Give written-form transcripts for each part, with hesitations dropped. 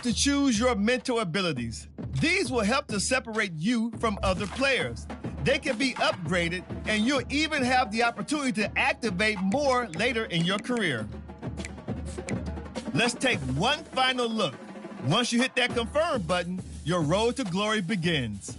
to choose your mental abilities. These will help to separate you from other players. They can be upgraded, and you'll even have the opportunity to activate more later in your career. Let's take one final look. Once you hit that confirm button, your road to glory begins.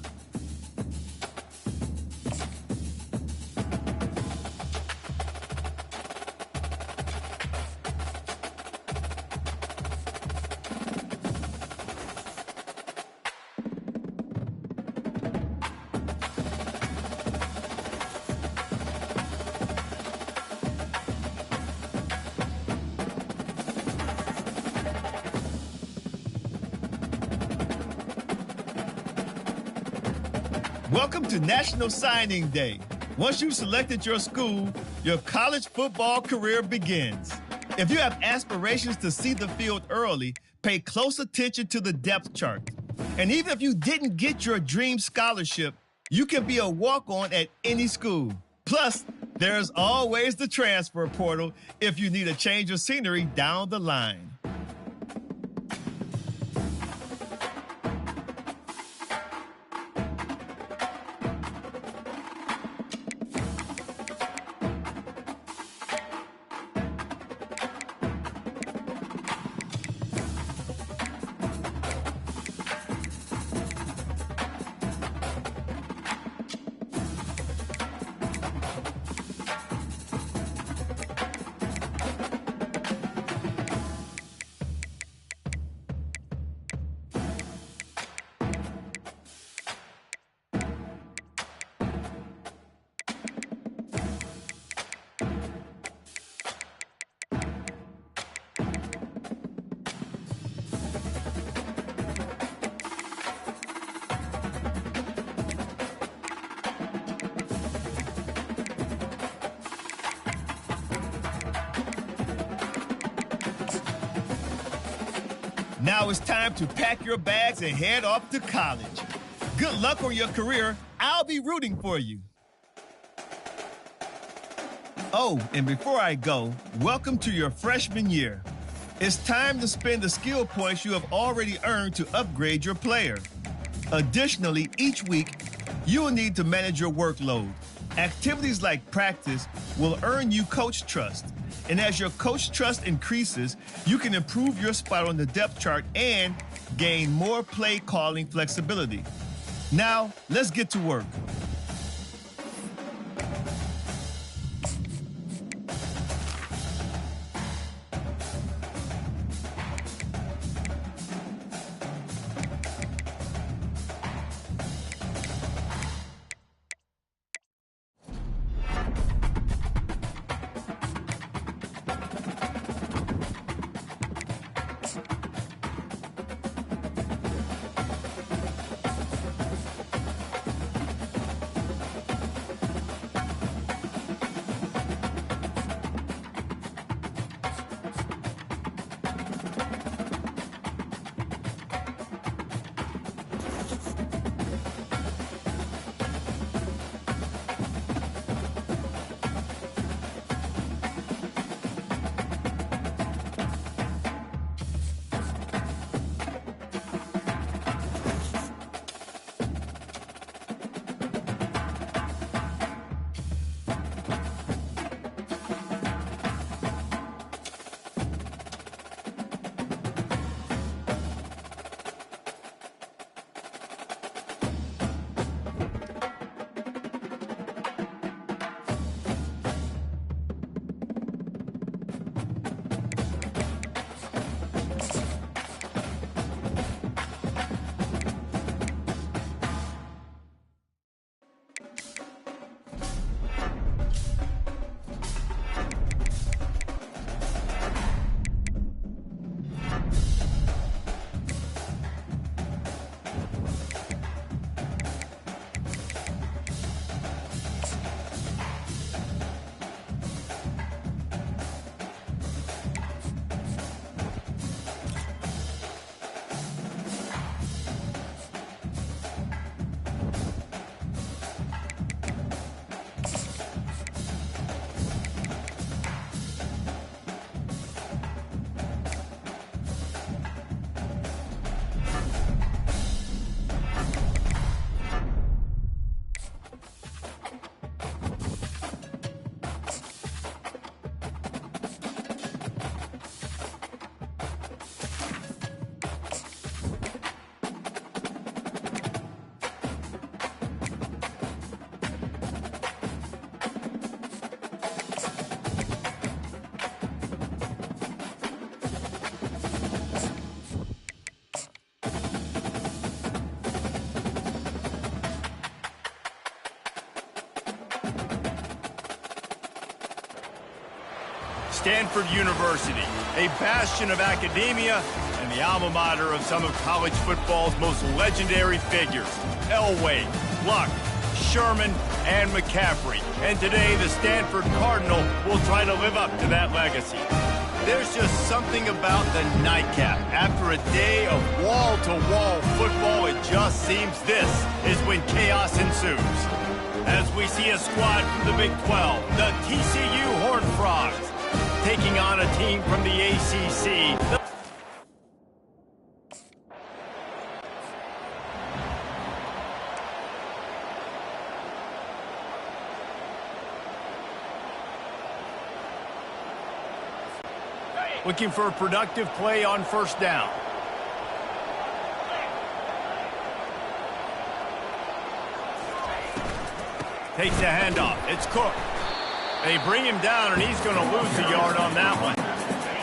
Welcome to National Signing Day. Once you've selected your school, your college football career begins. If you have aspirations to see the field early, pay close attention to the depth chart. And even if you didn't get your dream scholarship, you can be a walk-on at any school. Plus, there's always the transfer portal if you need a change of scenery down the line. Now it's time to pack your bags and head off to college. Good luck on your career. I'll be rooting for you. Oh, and before I go, welcome to your freshman year. It's time to spend the skill points you have already earned to upgrade your player. Additionally, each week, you will need to manage your workload. Activities like practice will earn you coach trust. And as your coach trust increases, you can improve your spot on the depth chart and gain more play calling flexibility. Now, let's get to work. Stanford University, a bastion of academia and the alma mater of some of college football's most legendary figures, Elway, Luck, Sherman, and McCaffrey. And today, the Stanford Cardinal will try to live up to that legacy. There's just something about the nightcap. After a day of wall-to-wall football, it just seems this is when chaos ensues. As we see a squad from the Big 12, the TCU Horned Frogs, taking on a team from the ACC. Looking for a productive play on first down. Takes the handoff. It's Cook. They bring him down, and he's going to lose a yard on that one.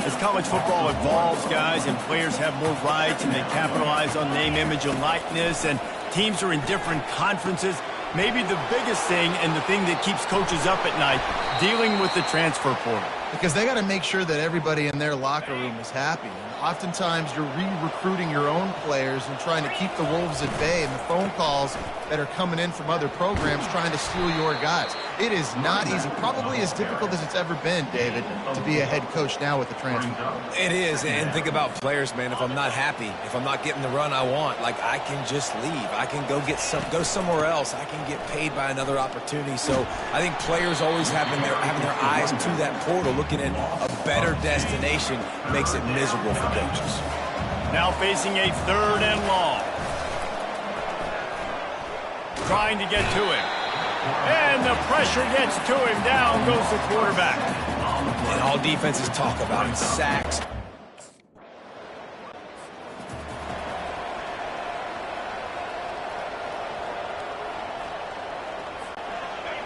As college football evolves, guys, and players have more rights, and they capitalize on name, image, and likeness, and teams are in different conferences, maybe the biggest thing and the thing that keeps coaches up at night, dealing with the transfer portal. Because they got to make sure that everybody in their locker room is happy. And oftentimes you're re-recruiting your own players and trying to keep the wolves at bay, and the phone calls that are coming in from other programs trying to steal your guys. It is not easy, probably as difficult as it's ever been, David, to be a head coach now with the transfer. It is, and think about players, man. If I'm not happy, if I'm not getting the run I want, like, I can just leave. I can go somewhere else. I can get paid by another opportunity. So I think players always having their eyes to that portal, looking at a better destination, makes it miserable for coaches. Now facing a 3rd and long. Trying to get to him. And the pressure gets to him. Down goes the quarterback. And all defenses talk about it, sacks.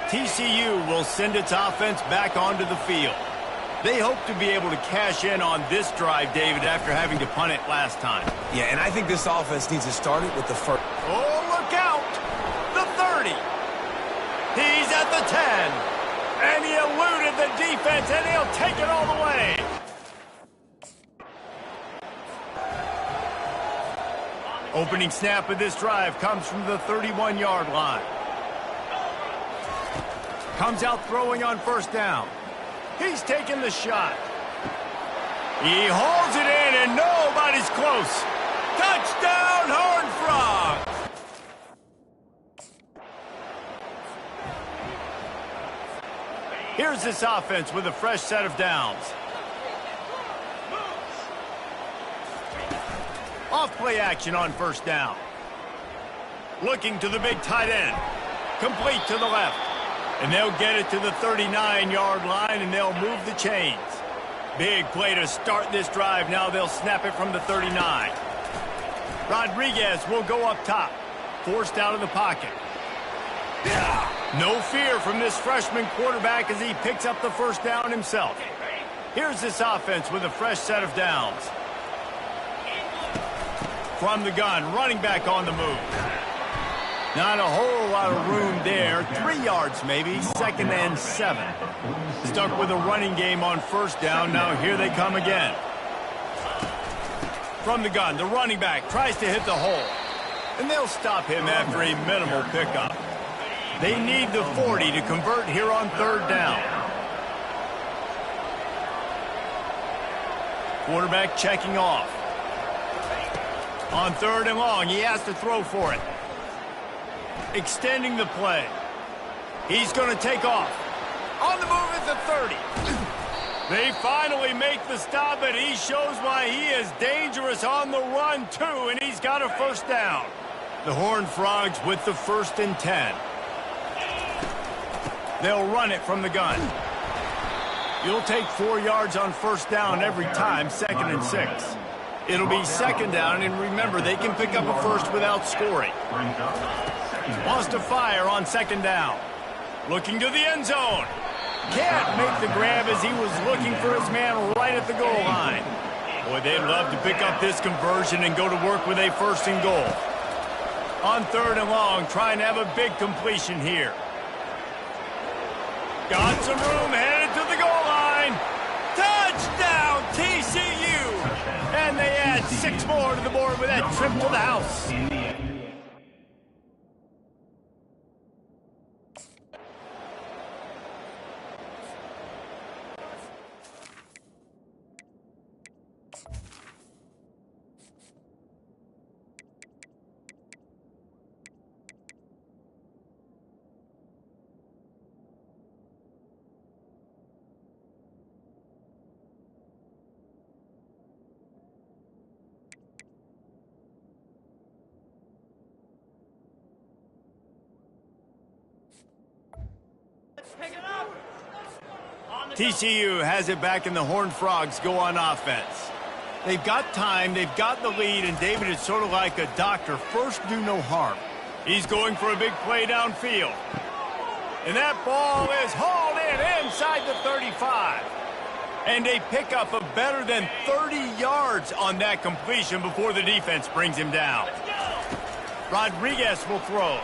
TCU will send its offense back onto the field. They hope to be able to cash in on this drive, David, after having to punt it last time. Yeah, and I think this offense needs to start it with the first. Oh, look out! The 30. He's at the 10. And he eluded the defense, and he'll take it all the way. Opening snap of this drive comes from the 31-yard line. Comes out throwing on first down. He's taking the shot. He hauls it in, and nobody's close. Touchdown, Horned Frogs! Here's this offense with a fresh set of downs. Off-play action on first down. Looking to the big tight end. Complete to the left. And they'll get it to the 39-yard line, and they'll move the chains. Big play to start this drive. Now they'll snap it from the 39. Rodriguez will go up top. Forced out of the pocket. No fear from this freshman quarterback as he picks up the first down himself. Here's this offense with a fresh set of downs. From the gun, running back on the move. Not a whole lot of room there. 3 yards maybe, 2nd and 7. Stuck with a running game on first down. Now here they come again. From the gun, the running back tries to hit the hole. And they'll stop him after a minimal pickup. They need the 40 to convert here on 3rd down. Quarterback checking off. On 3rd and long, he has to throw for it. Extending the play. He's going to take off. On the move at the 30. They finally make the stop, and he shows why he is dangerous on the run, too, and he's got a first down. The Horned Frogs with the 1st and 10. They'll run it from the gun. You'll take 4 yards on first down every time, 2nd and 6. It'll be 2nd down, and remember, they can pick up a first without scoring. Wants to fire on 2nd down. Looking to the end zone. Can't make the grab as he was looking for his man right at the goal line. Boy, they'd love to pick up this conversion and go to work with a 1st and goal. On 3rd and long, trying to have a big completion here. Got some room, headed to the goal line. start with that trip to the house. TCU has it back, and the Horned Frogs go on offense. They've got time, they've got the lead, and David is sort of like a doctor. First, do no harm. He's going for a big play downfield. And that ball is hauled in inside the 35. And a pickup of better than 30 yards on that completion before the defense brings him down. Rodriguez will throw.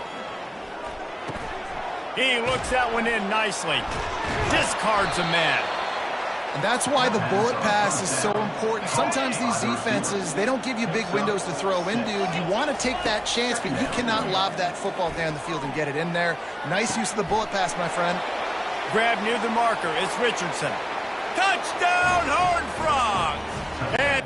He looks that one in nicely. Discards a man. And that's why the bullet pass is so important. Sometimes these defenses, they don't give you big windows to throw into. You want to take that chance, but you cannot lob that football down the field and get it in there. Nice use of the bullet pass, my friend. Grab near the marker. It's Richardson. Touchdown, Horned Frogs! And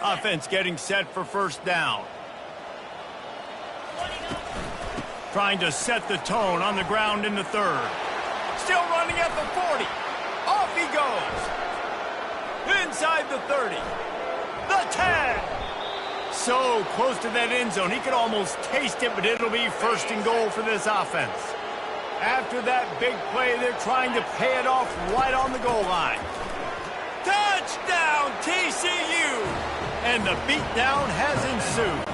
offense getting set for first down. Trying to set the tone on the ground in the third. Still running at the 40. Off he goes. Inside the 30. The 10. So close to that end zone. He could almost taste it, but it'll be first and goal for this offense. After that big play, they're trying to pay it off right on the goal line. Touchdown, TCU! And the beatdown has ensued.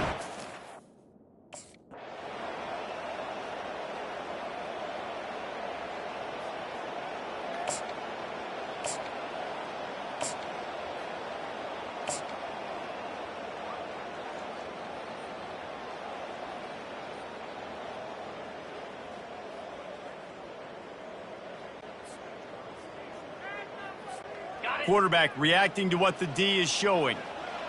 Quarterback reacting to what the D is showing.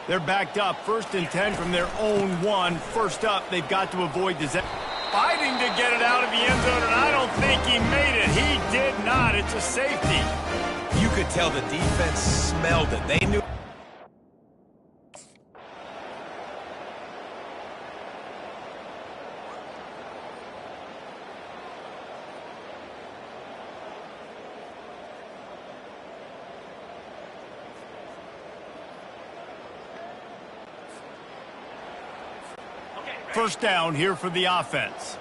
They're backed up, 1st and 10 from their own 1. First up, they've got to avoid disaster. Fighting to get it out of the end zone, and I don't think he made it. He did not. It's a safety. You could tell the defense smelled it. They knew. First down here for the offense.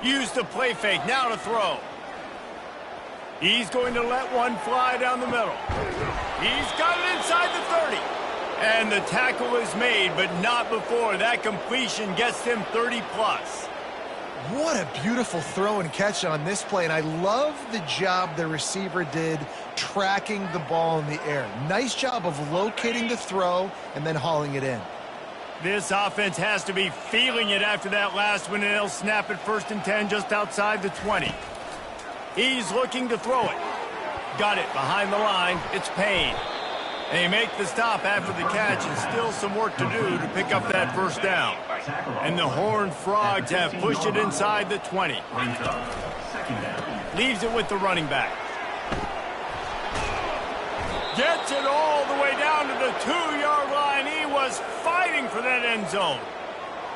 Use the play fake, now to throw. He's going to let one fly down the middle. He's got it inside the 30. And the tackle is made, but not before. That completion gets him 30+. What a beautiful throw and catch on this play, and I love the job the receiver did tracking the ball in the air. Nice job of locating the throw and then hauling it in. This offense has to be feeling it after that last one, and they'll snap it 1st and 10 just outside the 20. He's looking to throw it. Got it behind the line. It's Payne. They make the stop after the catch, and still some work to do to pick up that first down. And the Horned Frogs have pushed it inside the 20. Leaves it with the running back. Gets it all the way down to the 2-yard line. He was fighting for that end zone.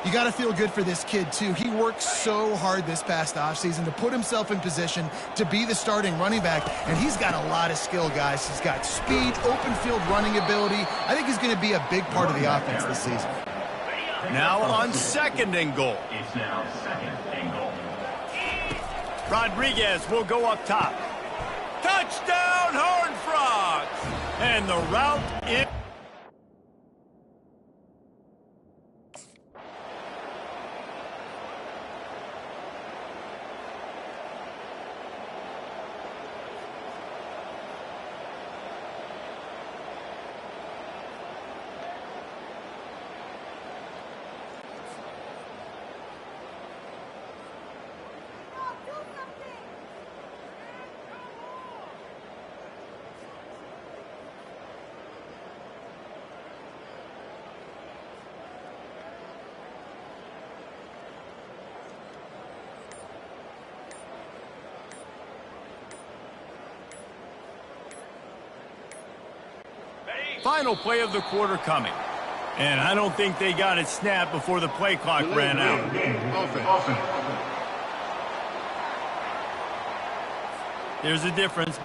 You got to feel good for this kid, too. He worked so hard this past offseason to put himself in position to be the starting running back, and he's got a lot of skill, guys. He's got speed, open field running ability. I think he's going to be a big part of the offense this season. Now on second and goal. It's now second and goal. Rodriguez will go up top. Touchdown, Horned Frogs! And the route is... Final play of the quarter coming. And I don't think they got it snapped before the play clock ran out. There's a difference.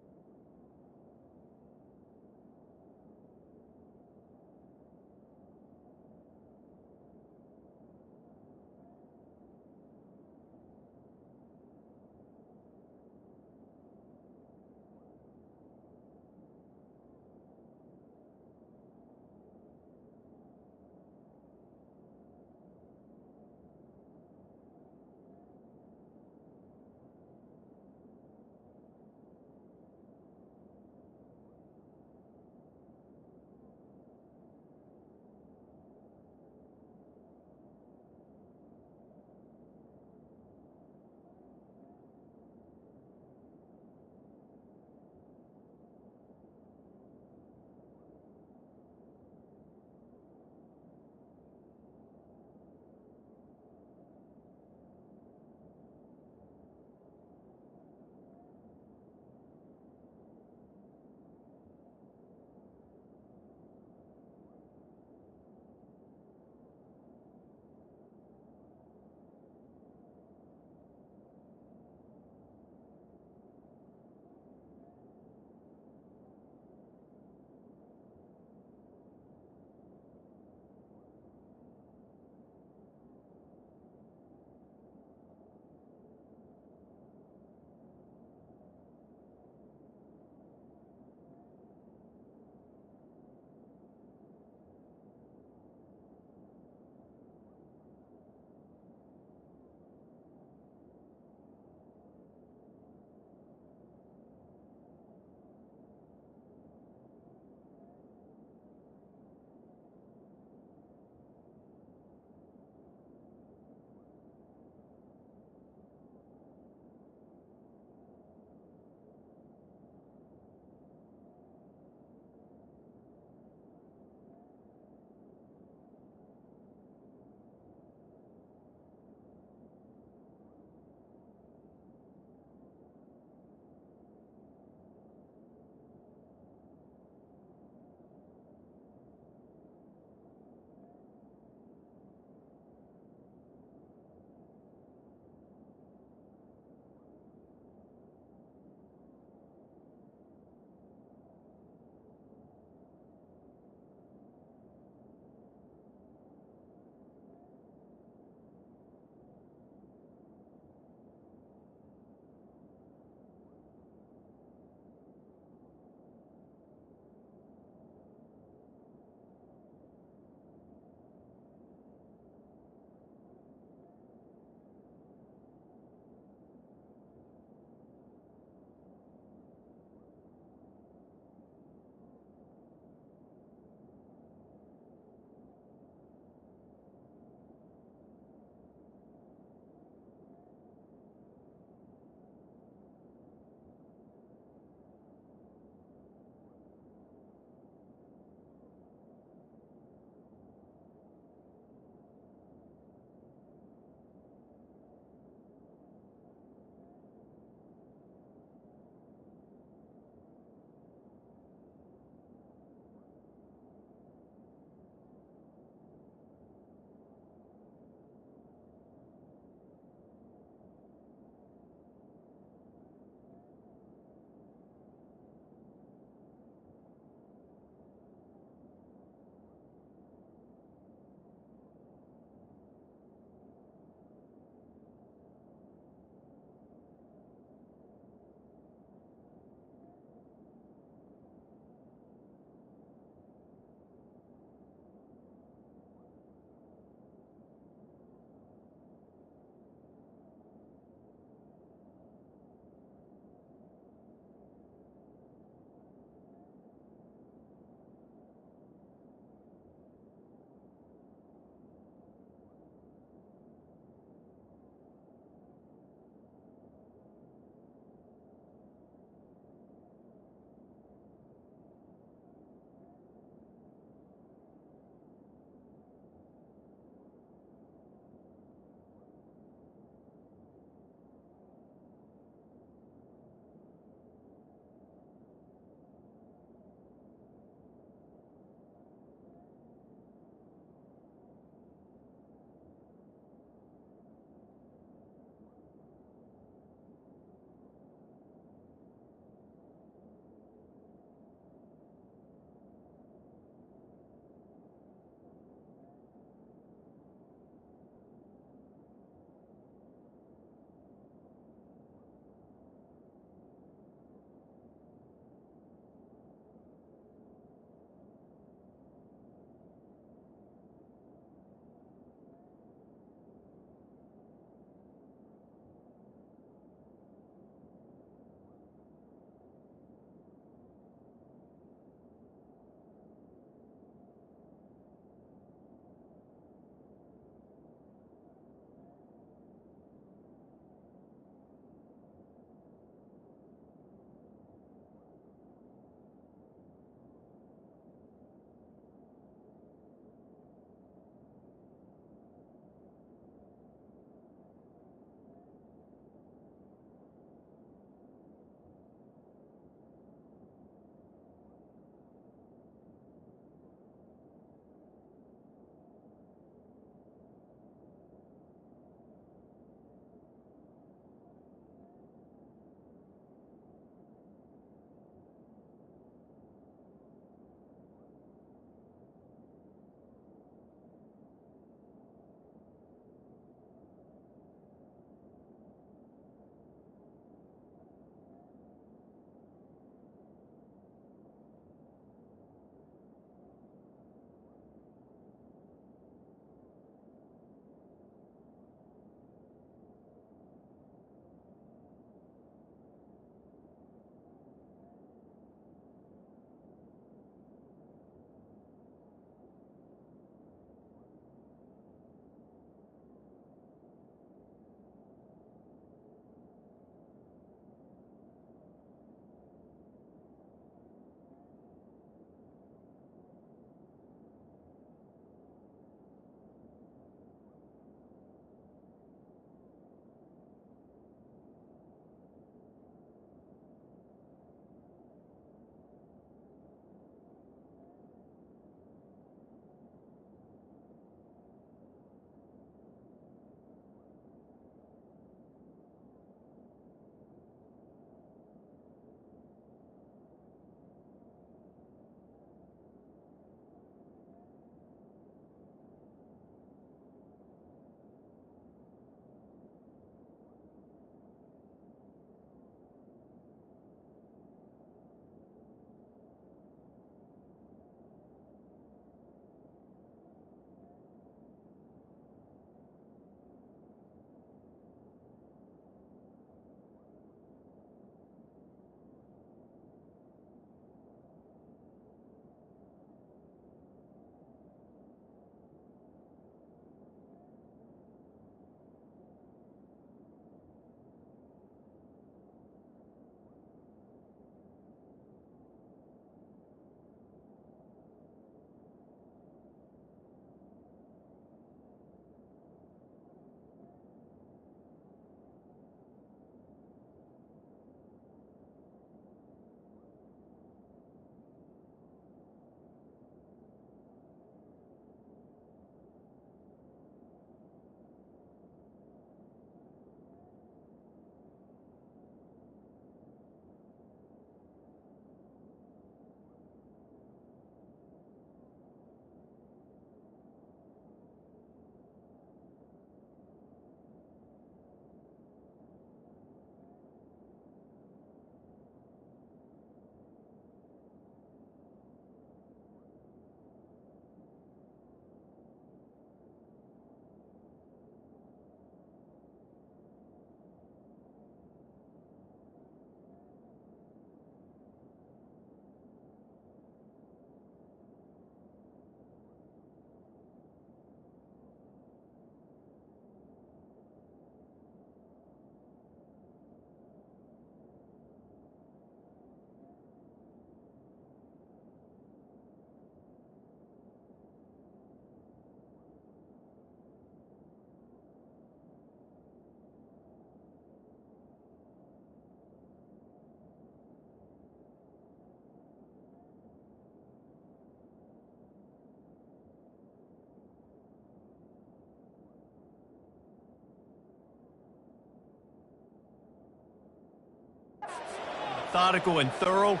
methodical and thorough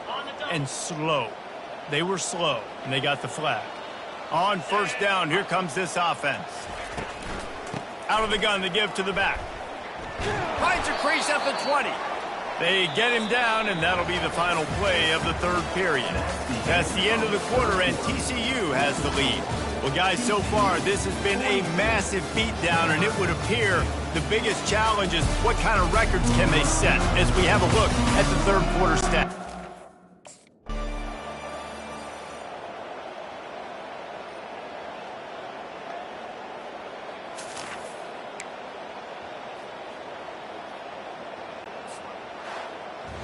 and slow. They were slow, and they got the flag. On first down, here comes this offense. Out of the gun, they give to the back. Finds a crease at the 20. They get him down, and that'll be the final play of the third period. That's the end of the quarter, and TCU has the lead. Well, guys, so far, this has been a massive beatdown, and it would appear the biggest challenge is what kind of records can they set as we have a look at the third quarter stats.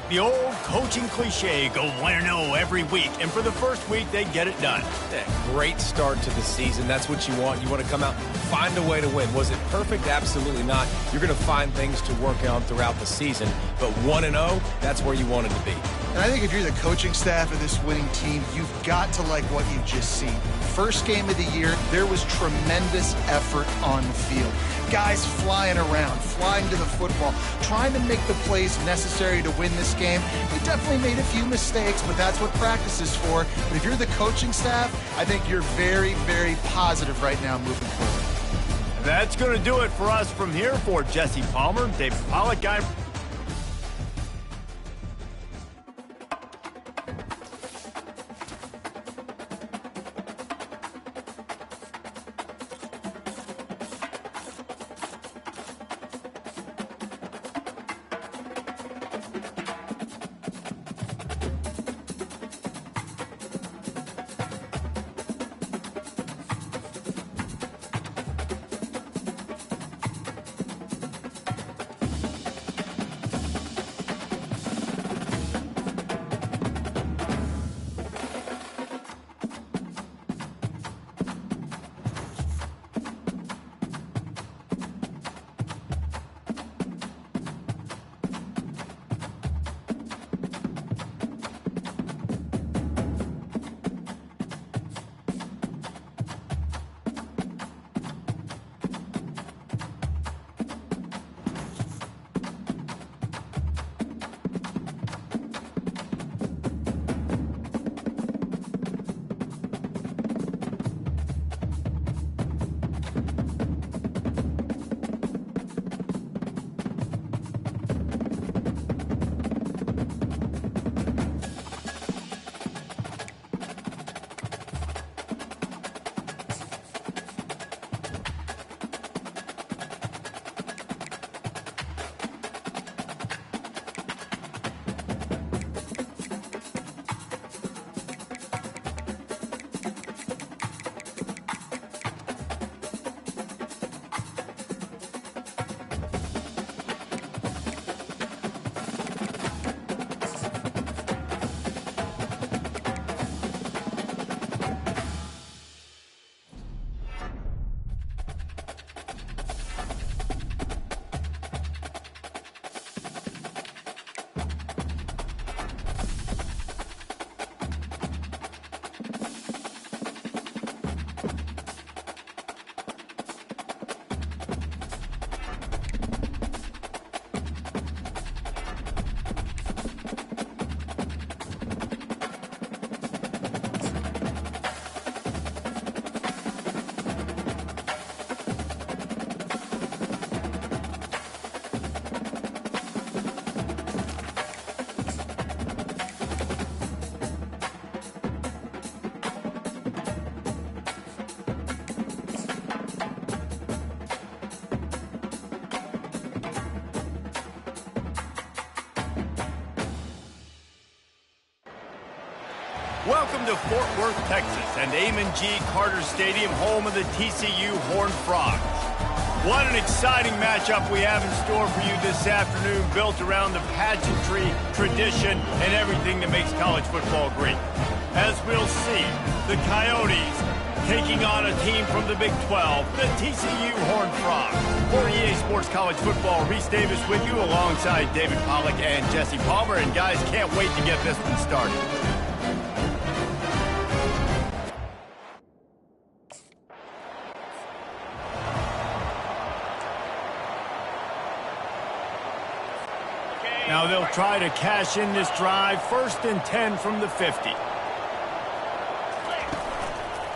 The old coaching cliche, go 1-0 every week, and for the first week, they get it done. Great start to the season. That's what you want. You want to come out, find a way to win. Was it perfect? Absolutely not. You're going to find things to work on throughout the season, but 1-0, that's where you wanted to be. And I think if you're the coaching staff of this winning team, you've got to like what you've just seen. First game of the year, there was tremendous effort on the field. Guys flying around, flying to the football, trying to make the plays necessary to win this game. They definitely made a few mistakes, but that's what practice is for. But if you're the coaching staff, I think you're very, very positive right now moving forward. That's going to do it for us from here. For Jesse Palmer, David Pollack, Welcome to Fort Worth, Texas, and Amon G. Carter Stadium, home of the TCU Horned Frogs. What an exciting matchup we have in store for you this afternoon, built around the pageantry, tradition, and everything that makes college football great. As we'll see, the Coyotes taking on a team from the Big 12, the TCU Horned Frogs. For EA Sports College Football, Reese Davis with you alongside David Pollack and Jesse Palmer. And guys, can't wait to get this one started. Now they'll try to cash in this drive. 1st and 10 from the 50.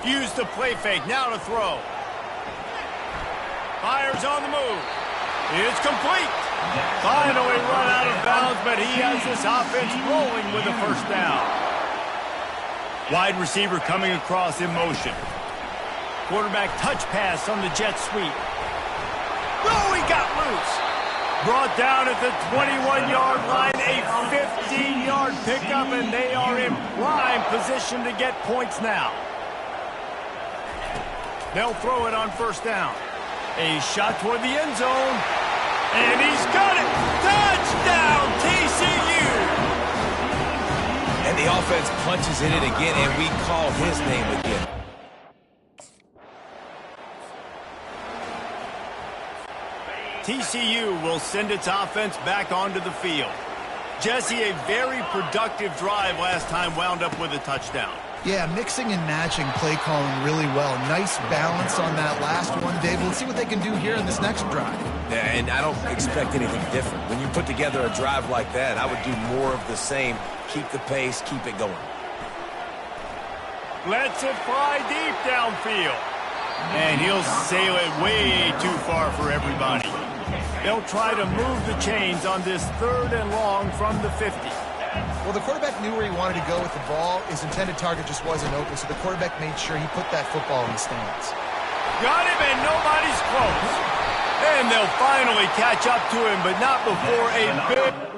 Use the play fake. Now to throw. Fires on the move. It's complete. Finally run out of bounds, but he has this offense rolling with a 1st down. Wide receiver coming across in motion. Quarterback touch pass on the jet sweep. Oh, he got loose. Brought down at the 21-yard line, a 15-yard pickup, and they are in prime position to get points now. They'll throw it on 1st down. A shot toward the end zone, and he's got it. Touchdown, TCU! And the offense punches in it again, and we call his name again. TCU will send its offense back onto the field. Jesse, a very productive drive last time wound up with a touchdown. Yeah, mixing and matching play calling really well. Nice balance on that last one, David. Let's see what they can do here in this next drive. Yeah, and I don't expect anything different. When you put together a drive like that, I would do more of the same. Keep the pace, keep it going. Lets it fly deep downfield. And he'll sail it way too far for everybody. They'll try to move the chains on this 3rd and long from the 50. Well, the quarterback knew where he wanted to go with the ball. His intended target just wasn't open, so the quarterback made sure he put that football in the stands. Got him, and nobody's close. And they'll finally catch up to him, but not before a big...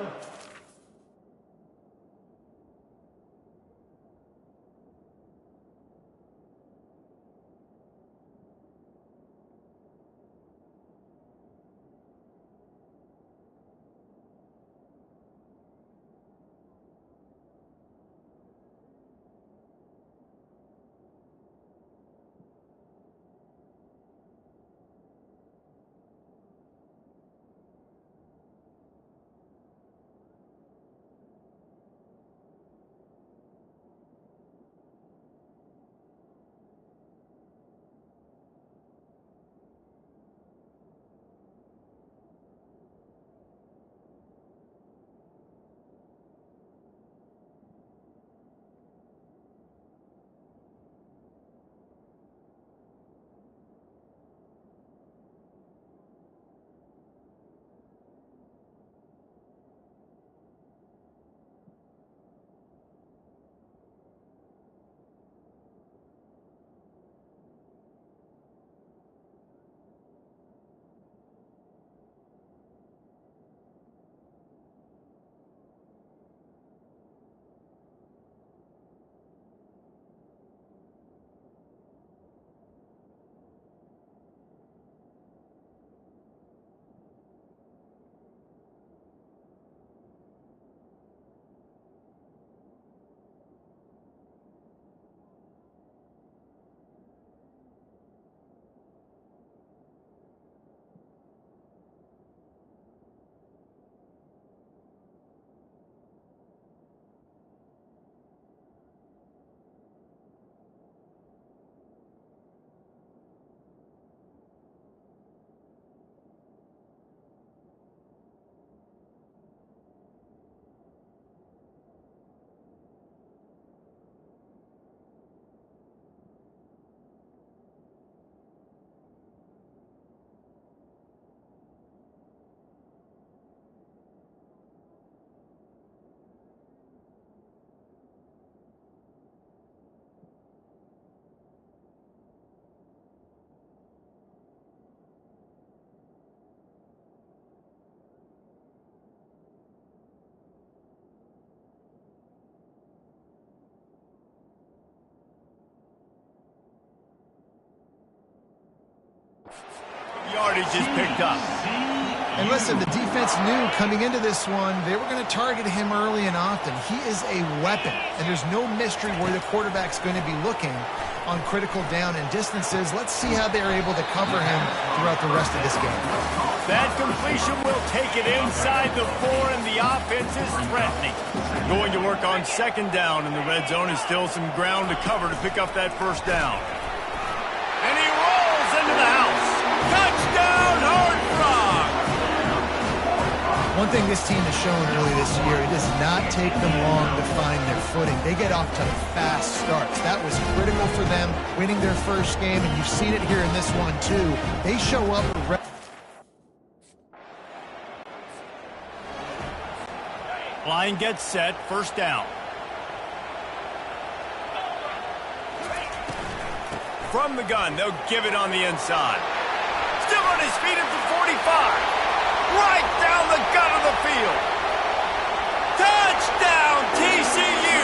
Yardage is picked up. And listen, the defense knew coming into this one, they were going to target him early and often. He is a weapon, and there's no mystery where the quarterback's going to be looking on critical down and distances. Let's see how they're able to cover him throughout the rest of this game. That completion will take it inside the 4, and the offense is threatening. Going to work on 2nd down, and the red zone is still some ground to cover to pick up that 1st down. And he rolls into the house. Touchdown, Hard Frog! One thing this team has shown early this year, it does not take them long to find their footing. They get off to fast starts. That was critical for them, winning their first game, and you've seen it here in this one too. They show up. Line gets set, first down. From the gun, they'll give it on the inside. Still on his feet at the 45. Right down the gut of the field. Touchdown, TCU!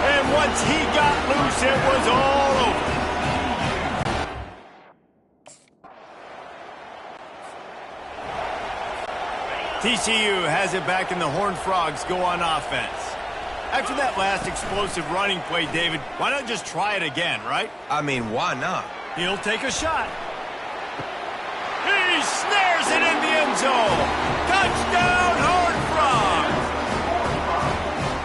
And once he got loose, it was all over. TCU has it back, and the Horned Frogs go on offense. After that last explosive running play, David, why not just try it again, right? I mean, why not? He'll take a shot. He snares it in the end zone. Touchdown, Horned Frogs!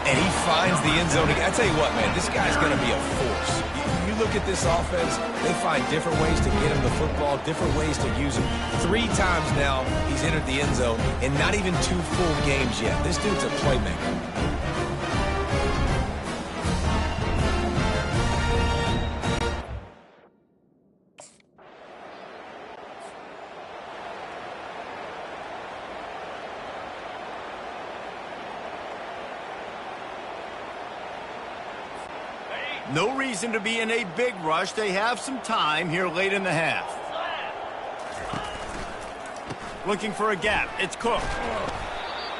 And he finds the end zone. I tell you what, man, this guy's going to be a force. You look at this offense, they find different ways to get him the football, different ways to use him. 3 times now he's entered the end zone, and not even 2 full games yet. This dude's a playmaker. No reason to be in a big rush. They have some time here late in the half. Looking for a gap. It's Cook.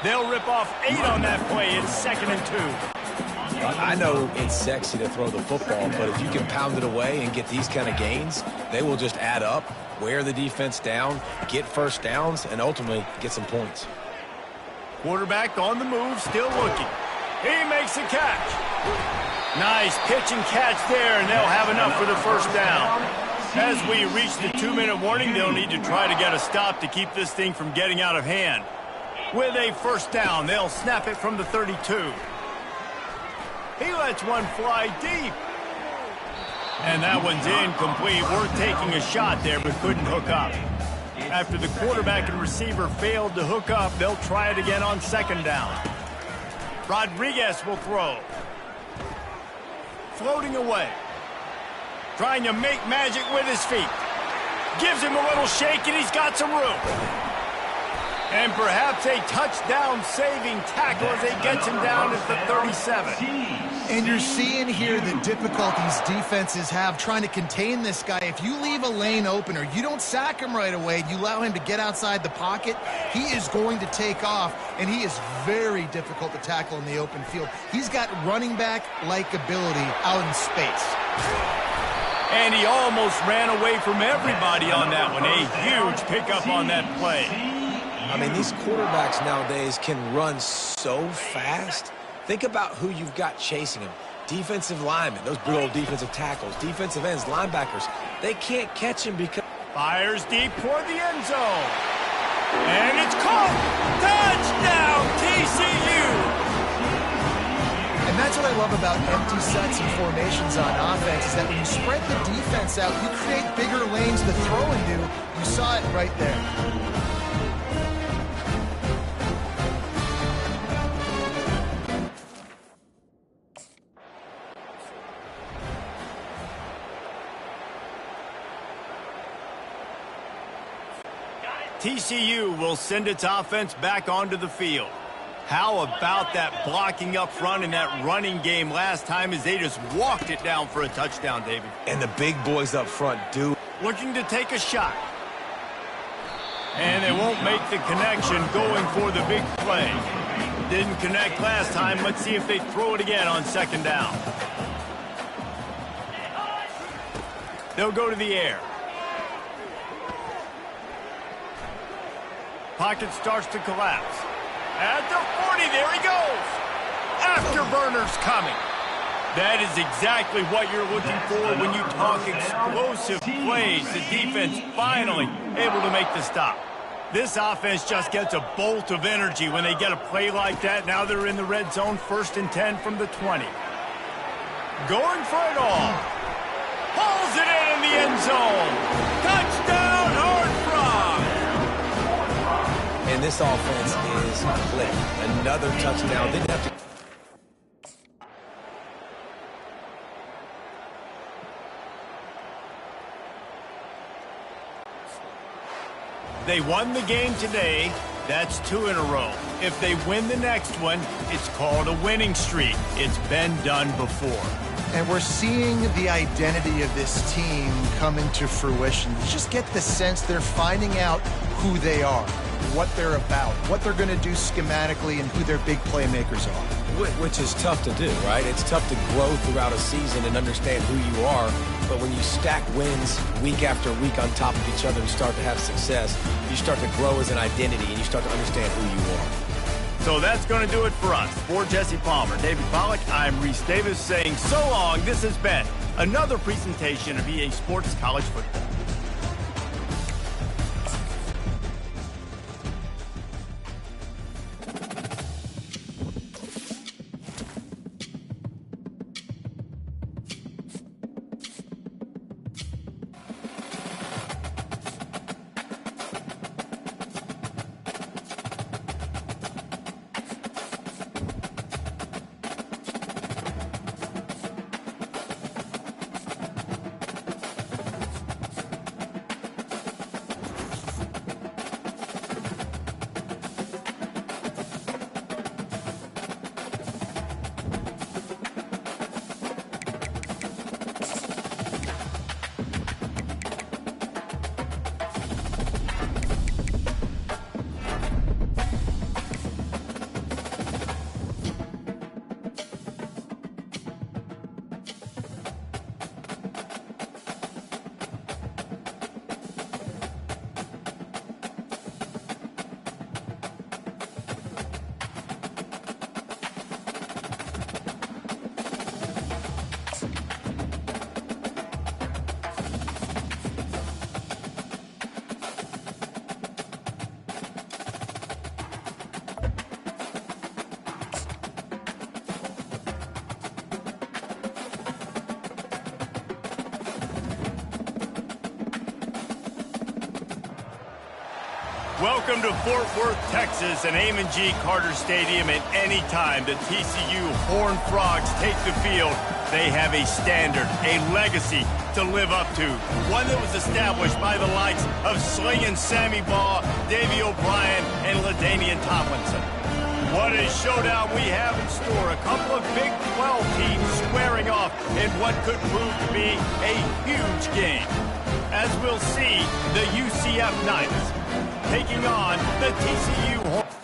They'll rip off 8 on that play. It's 2nd and 2. I know it's sexy to throw the football, but if you can pound it away and get these kind of gains, they will just add up, wear the defense down, get first downs, and ultimately get some points. Quarterback on the move, still looking. He makes a catch. Nice pitch and catch there, and they'll have enough for the first down. As we reach the 2-minute warning, they'll need to try to get a stop to keep this thing from getting out of hand. With a first down, they'll snap it from the 32. He lets one fly deep. And that one's incomplete. Worth taking a shot there, but couldn't hook up. After the quarterback and receiver failed to hook up, they'll try it again on 2nd down. Rodriguez will throw. Floating away. Trying to make magic with his feet. Gives him a little shake, and he's got some room. And perhaps a touchdown-saving tackle as he gets him down at the 37. And you're seeing here the difficulties defenses have trying to contain this guy. If you leave a lane open or you don't sack him right away, you allow him to get outside the pocket, he is going to take off, and he is very difficult to tackle in the open field. He's got running back-like ability out in space. And he almost ran away from everybody on that one. A huge pickup on that play. I mean, these quarterbacks nowadays can run so fast. Think about who you've got chasing him. Defensive linemen, those big old defensive tackles, defensive ends, linebackers. They can't catch him because... Fires deep toward the end zone. And it's caught. Touchdown, TCU. And that's what I love about empty sets and formations on offense is that when you spread the defense out, you create bigger lanes to throw into. You saw it right there. TCU will send its offense back onto the field. How about that blocking up front in that running game last time as they just walked it down for a touchdown, David? And the big boys up front do. Looking to take a shot. And they won't make the connection going for the big play. Didn't connect last time. Let's see if they throw it again on 2nd down. They'll go to the air. Pocket starts to collapse. At the 40, there he goes. Afterburners coming. That is exactly what you're looking for when you talk explosive plays. The defense finally able to make the stop. This offense just gets a bolt of energy when they get a play like that. Now they're in the red zone, 1st and 10 from the 20. Going for it all. Pulls it in the end zone. Touchdown, Horned Frogs. and this offense is click. Another touchdown. Didn't have to. They won the game today. That's 2 in a row. If they win the next one, it's called a winning streak. It's been done before. And we're seeing the identity of this team come into fruition. You just get the sense they're finding out who they are, what they're about, what they're going to do schematically, and who their big playmakers are. Which is tough to do, right? It's tough to grow throughout a season and understand who you are. But when you stack wins week after week on top of each other and start to have success, you start to grow as an identity and you start to understand who you are. So that's going to do it for us. For Jesse Palmer, David Pollack, I'm Reese Davis saying so long. This has been another presentation of EA Sports College Football. Welcome to Fort Worth, Texas, and Amon G. Carter Stadium. And anytime the TCU Horned Frogs take the field, they have a standard, a legacy to live up to. One that was established by the likes of Slingin' Sammy Baugh, Davey O'Brien, and LaDainian Tomlinson. What a showdown we have in store. A couple of Big 12 teams squaring off in what could prove to be a huge game. As we'll see, the UCF Knights taking on the TCU Hornets.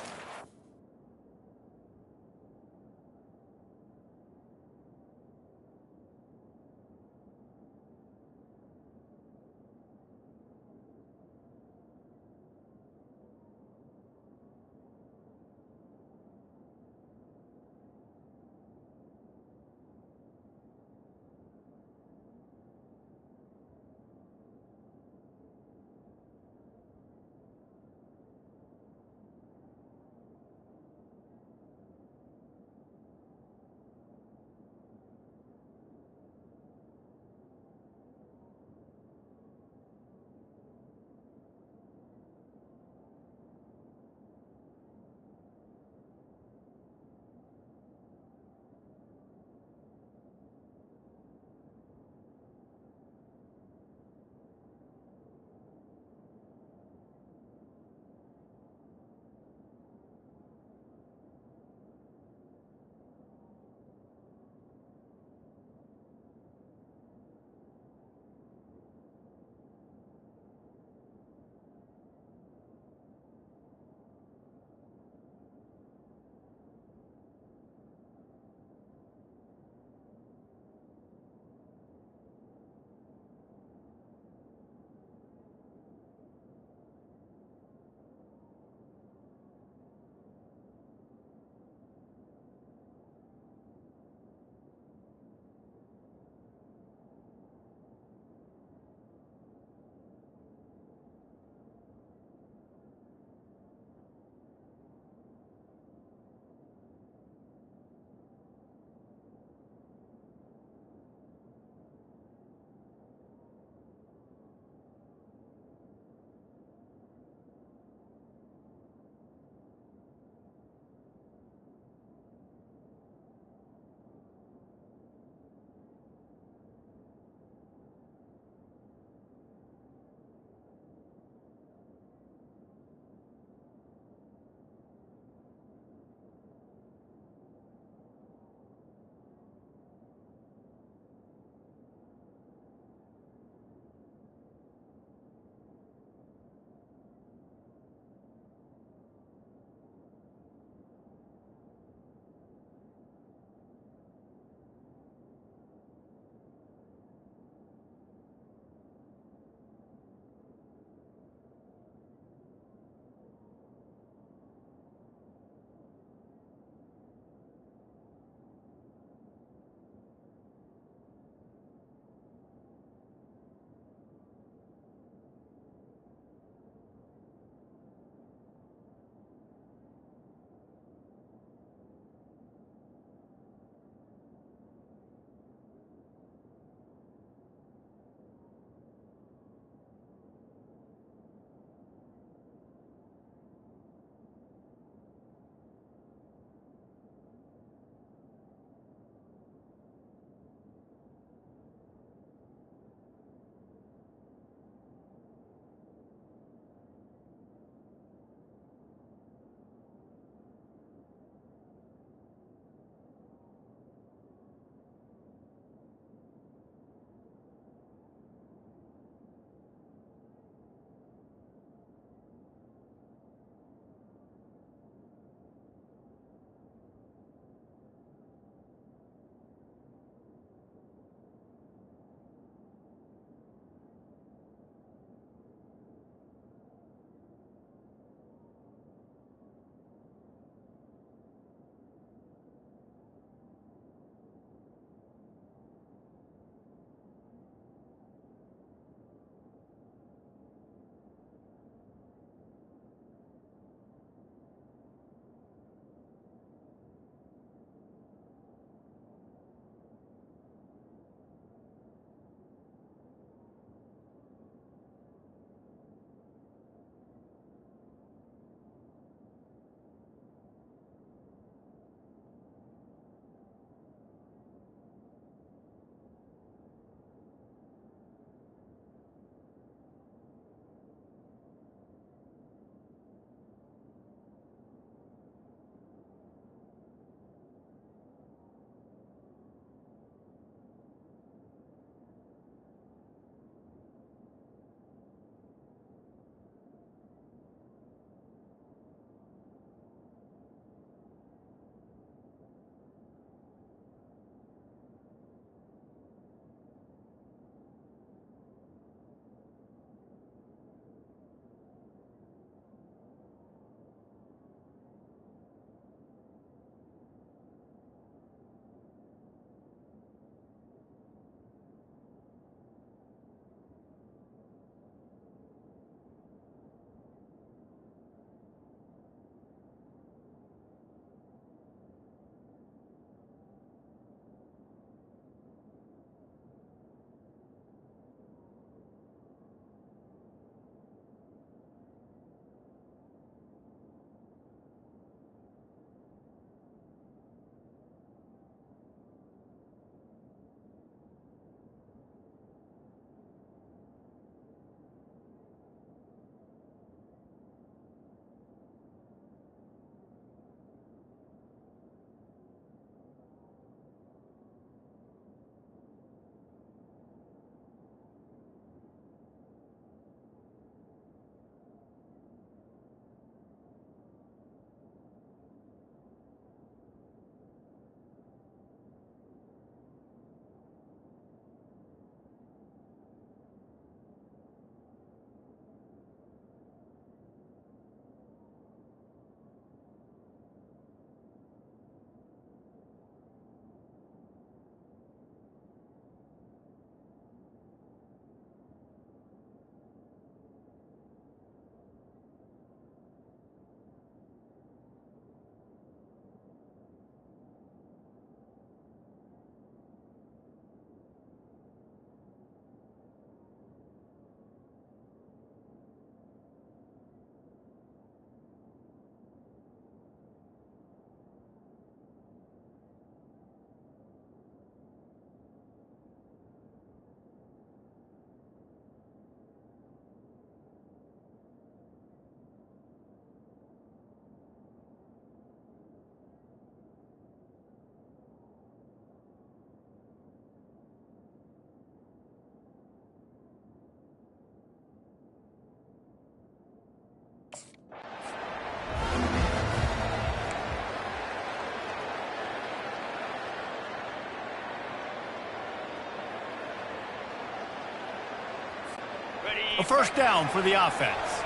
A first down for the offense.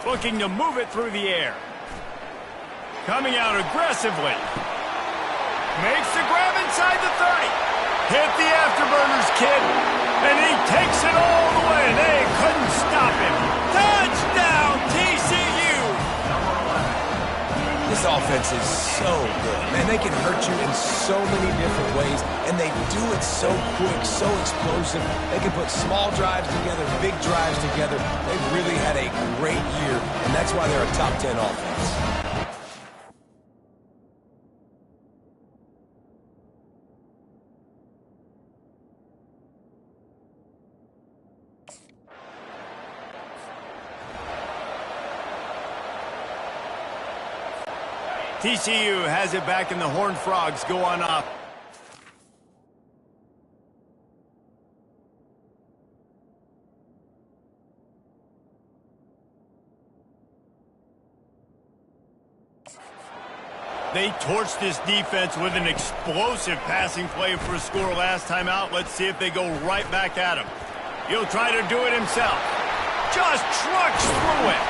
Looking to move it through the air. Coming out aggressively. Makes the grab inside the 30. Hit the afterburners, kid. And he takes it all the way. They couldn't stop him. Touchdown, TCU! This offense is so good. Man, they can hurt you in so many different ways, and they do it so quick, so explosive. They can put small drives together, big drives together. They've really had a great year, and that's why they're a top 10 offense. TCU has it back, and the Horned Frogs go on up. They torched this defense with an explosive passing play for a score last time out. Let's see if they go right back at him. He'll try to do it himself. Just trucks through it.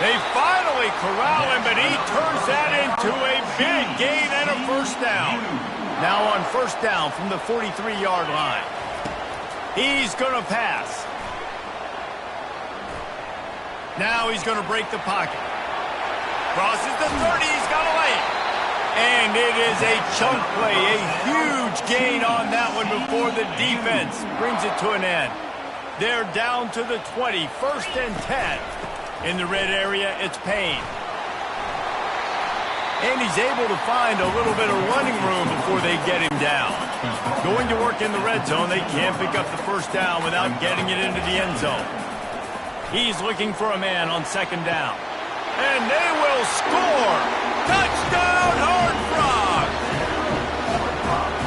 They finally corral him, but he turns that into a big gain and a first down. Now on first down from the 43-yard line. He's going to pass. Now he's going to break the pocket. Crosses the 30, he's got a lane. And it is a chunk play, a huge gain on that one before the defense brings it to an end. They're down to the 20, first and 10. In the red area, it's Payne. And he's able to find a little bit of running room before they get him down. Going to work in the red zone, they can't pick up the first down without getting it into the end zone. He's looking for a man on second down. And they will score! Touchdown, Horned Frogs!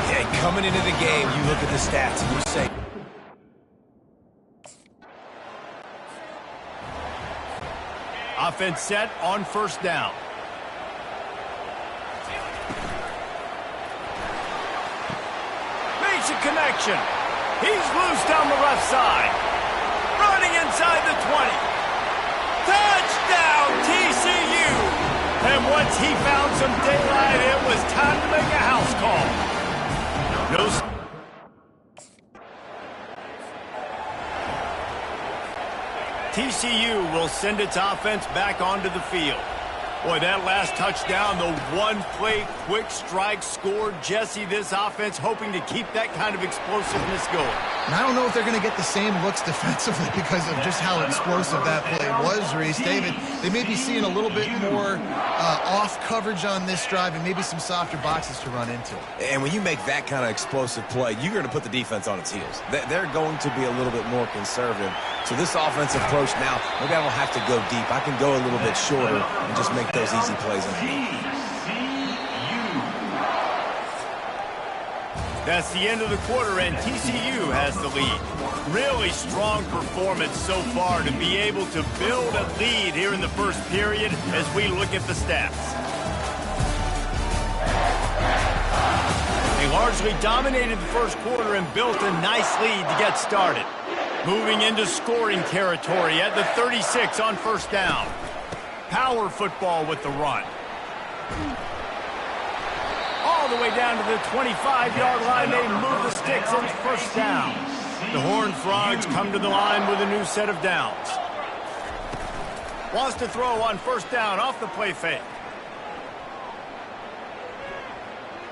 Yeah, coming into the game, you look at the stats and you say, offense set on first down. Makes a connection. He's loose down the left side. Running inside the 20. Touchdown, TCU! And once he found some daylight, it was time to make a house call. No. TCU will send its offense back onto the field. Boy, that last touchdown, the one-play quick strike score. Jesse, this offense hoping to keep that kind of explosiveness going. And I don't know if they're going to get the same looks defensively because of just how explosive that play was, Reese. David, they may be seeing a little bit more off coverage on this drive and maybe some softer boxes to run into. And when you make that kind of explosive play, you're going to put the defense on its heels. They're going to be a little bit more conservative. So this offensive approach now, maybe I don't have to go deep. I can go a little bit shorter and just make those easy plays. That's the end of the quarter, and TCU has the lead. Really strong performance so far to be able to build a lead here in the first period as we look at the stats. They largely dominated the first quarter and built a nice lead to get started. Moving into scoring territory at the 36 on first down. Power football with the run. All the way down to the 25-yard line. They move the sticks and first down. The Horned Frogs come to the line with a new set of downs. Wants to throw on first down off the play fake.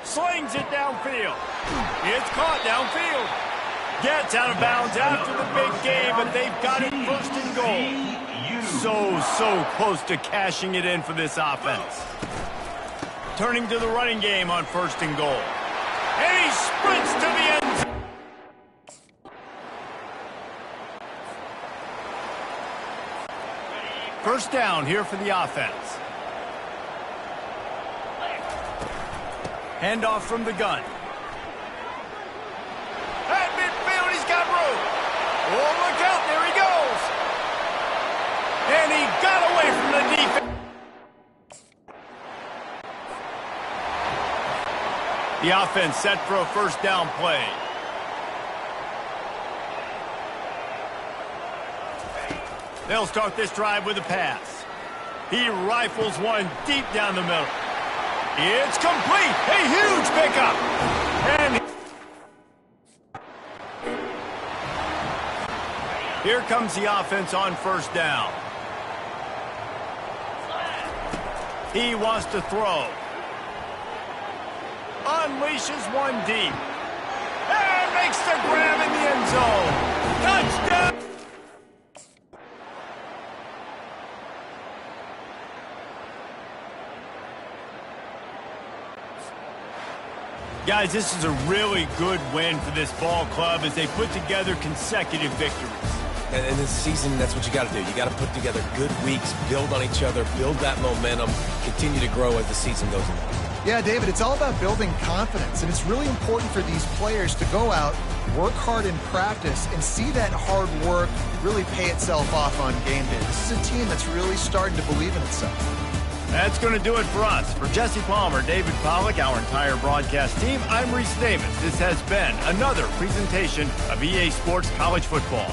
Slings it downfield. It's caught downfield. Gets out of bounds after the big game, but they've got it first and goal. So close to cashing it in for this offense. Turning to the running game on first and goal. And he sprints to the end zone. First down here for the offense. Handoff from the gun. At midfield, he's got room. Oh, look out, there he goes. And he got away from the defense. The offense set for a first down play. They'll start this drive with a pass. He rifles one deep down the middle. It's complete. A huge pickup. And here comes the offense on first down. He wants to throw. Unleashes one deep. And makes the grab in the end zone. Touchdown! Guys, this is a really good win for this ball club as they put together consecutive victories. And in this season, that's what you got to do. You got to put together good weeks, build on each other, build that momentum, continue to grow as the season goes on. Yeah, David, it's all about building confidence, and it's really important for these players to go out, work hard in practice, and see that hard work really pay itself off on game day. This is a team that's really starting to believe in itself. That's going to do it for us. For Jesse Palmer, David Pollack, our entire broadcast team, I'm Reese Davis. This has been another presentation of EA Sports College Football.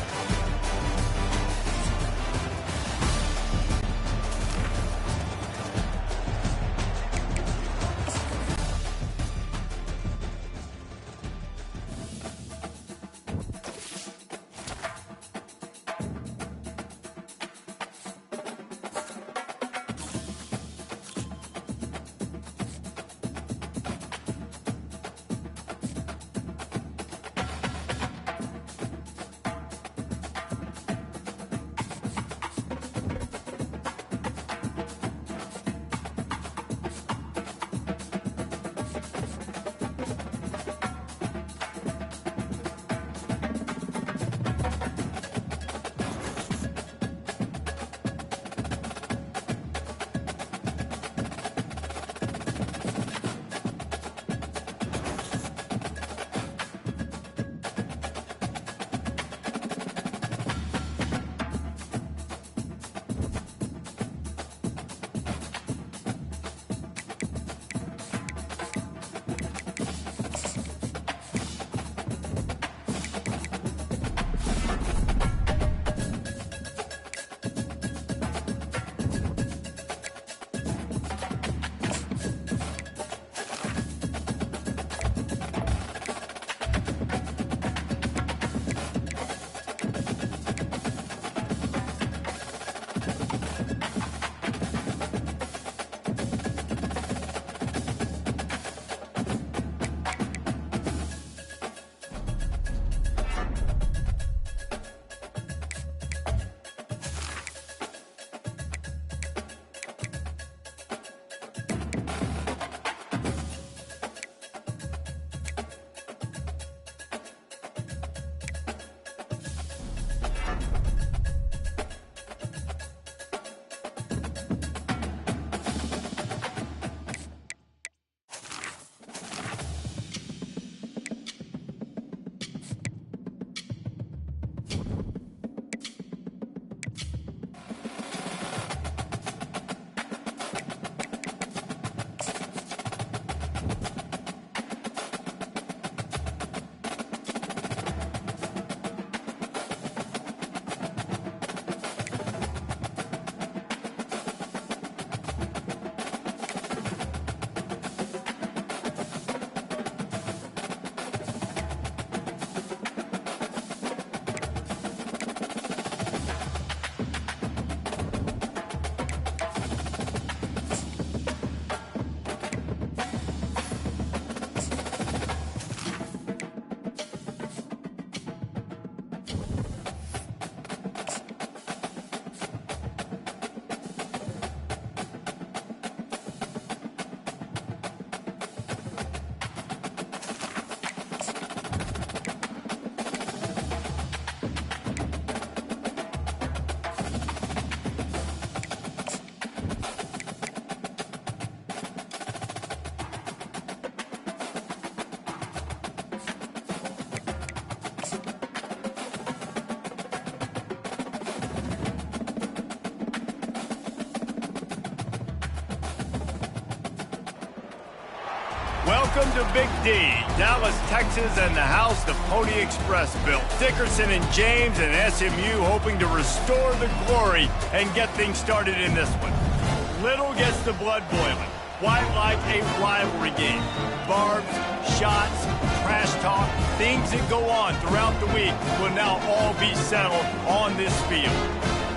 Welcome to Big D, Dallas, Texas, and the house the Pony Express built. Dickerson and James and SMU hoping to restore the glory and get things started in this one. Little gets the blood boiling. Quite like a rivalry game. Barbs, shots, trash talk, things that go on throughout the week will now all be settled on this field.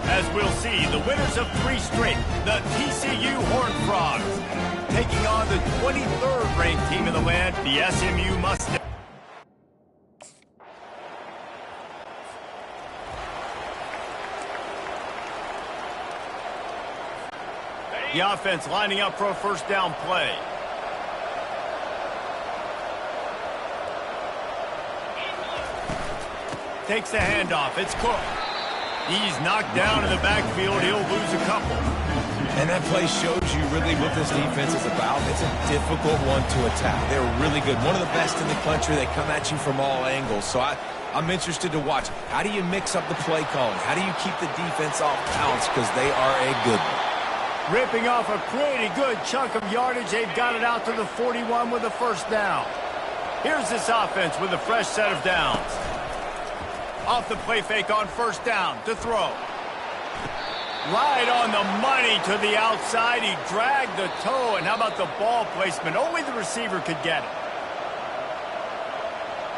As we'll see, the winners of 3 straight, the TCU Horned Frogs, taking on the 23rd ranked team in the land, the SMU Mustangs. The offense lining up for a first down play. Takes the handoff. It's Cook. He's knocked down in the backfield. He'll lose a couple. And that play shows you really what this defense is about. It's a difficult one to attack. They're really good. One of the best in the country. They come at you from all angles. So I'm interested to watch. How do you mix up the play calling? How do you keep the defense off balance? Because they are a good one. Ripping off a pretty good chunk of yardage. They've got it out to the 41 with a first down. Here's this offense with a fresh set of downs. Off the play fake on first down to throw. Right on the money to the outside. He dragged the toe. And how about the ball placement? Only the receiver could get it.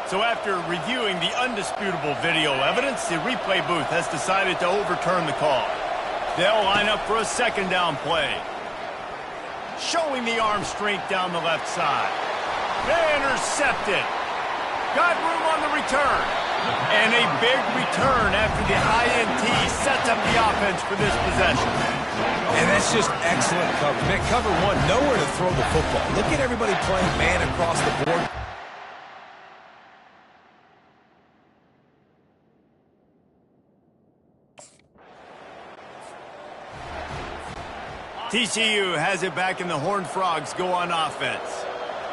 So after reviewing the undisputable video evidence, the replay booth has decided to overturn the call. They'll line up for a second down play. Showing the arm strength down the left side. Intercepted. Got room on the return. And a big return after the INT sets up the offense for this possession. And that's just excellent coverage. Man, cover one, nowhere to throw the football. Look at everybody playing man across the board. TCU has it back and the Horned Frogs go on offense.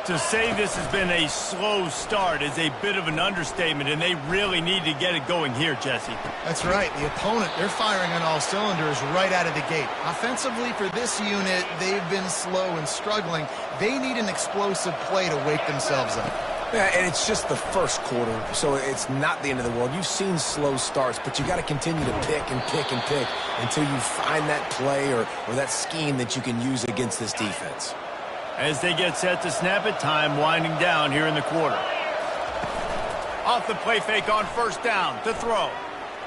To say this has been a slow start is a bit of an understatement, and they really need to get it going here, Jesse. That's right. The opponent, they're firing on all cylinders right out of the gate. Offensively for this unit, they've been slow and struggling. They need an explosive play to wake themselves up. Yeah, and it's just the first quarter, so it's not the end of the world. You've seen slow starts, but you got to continue to pick and pick and pick until you find that play or that scheme that you can use against this defense. As they get set to snap it, time winding down here in the quarter. Off the play fake on first down to throw.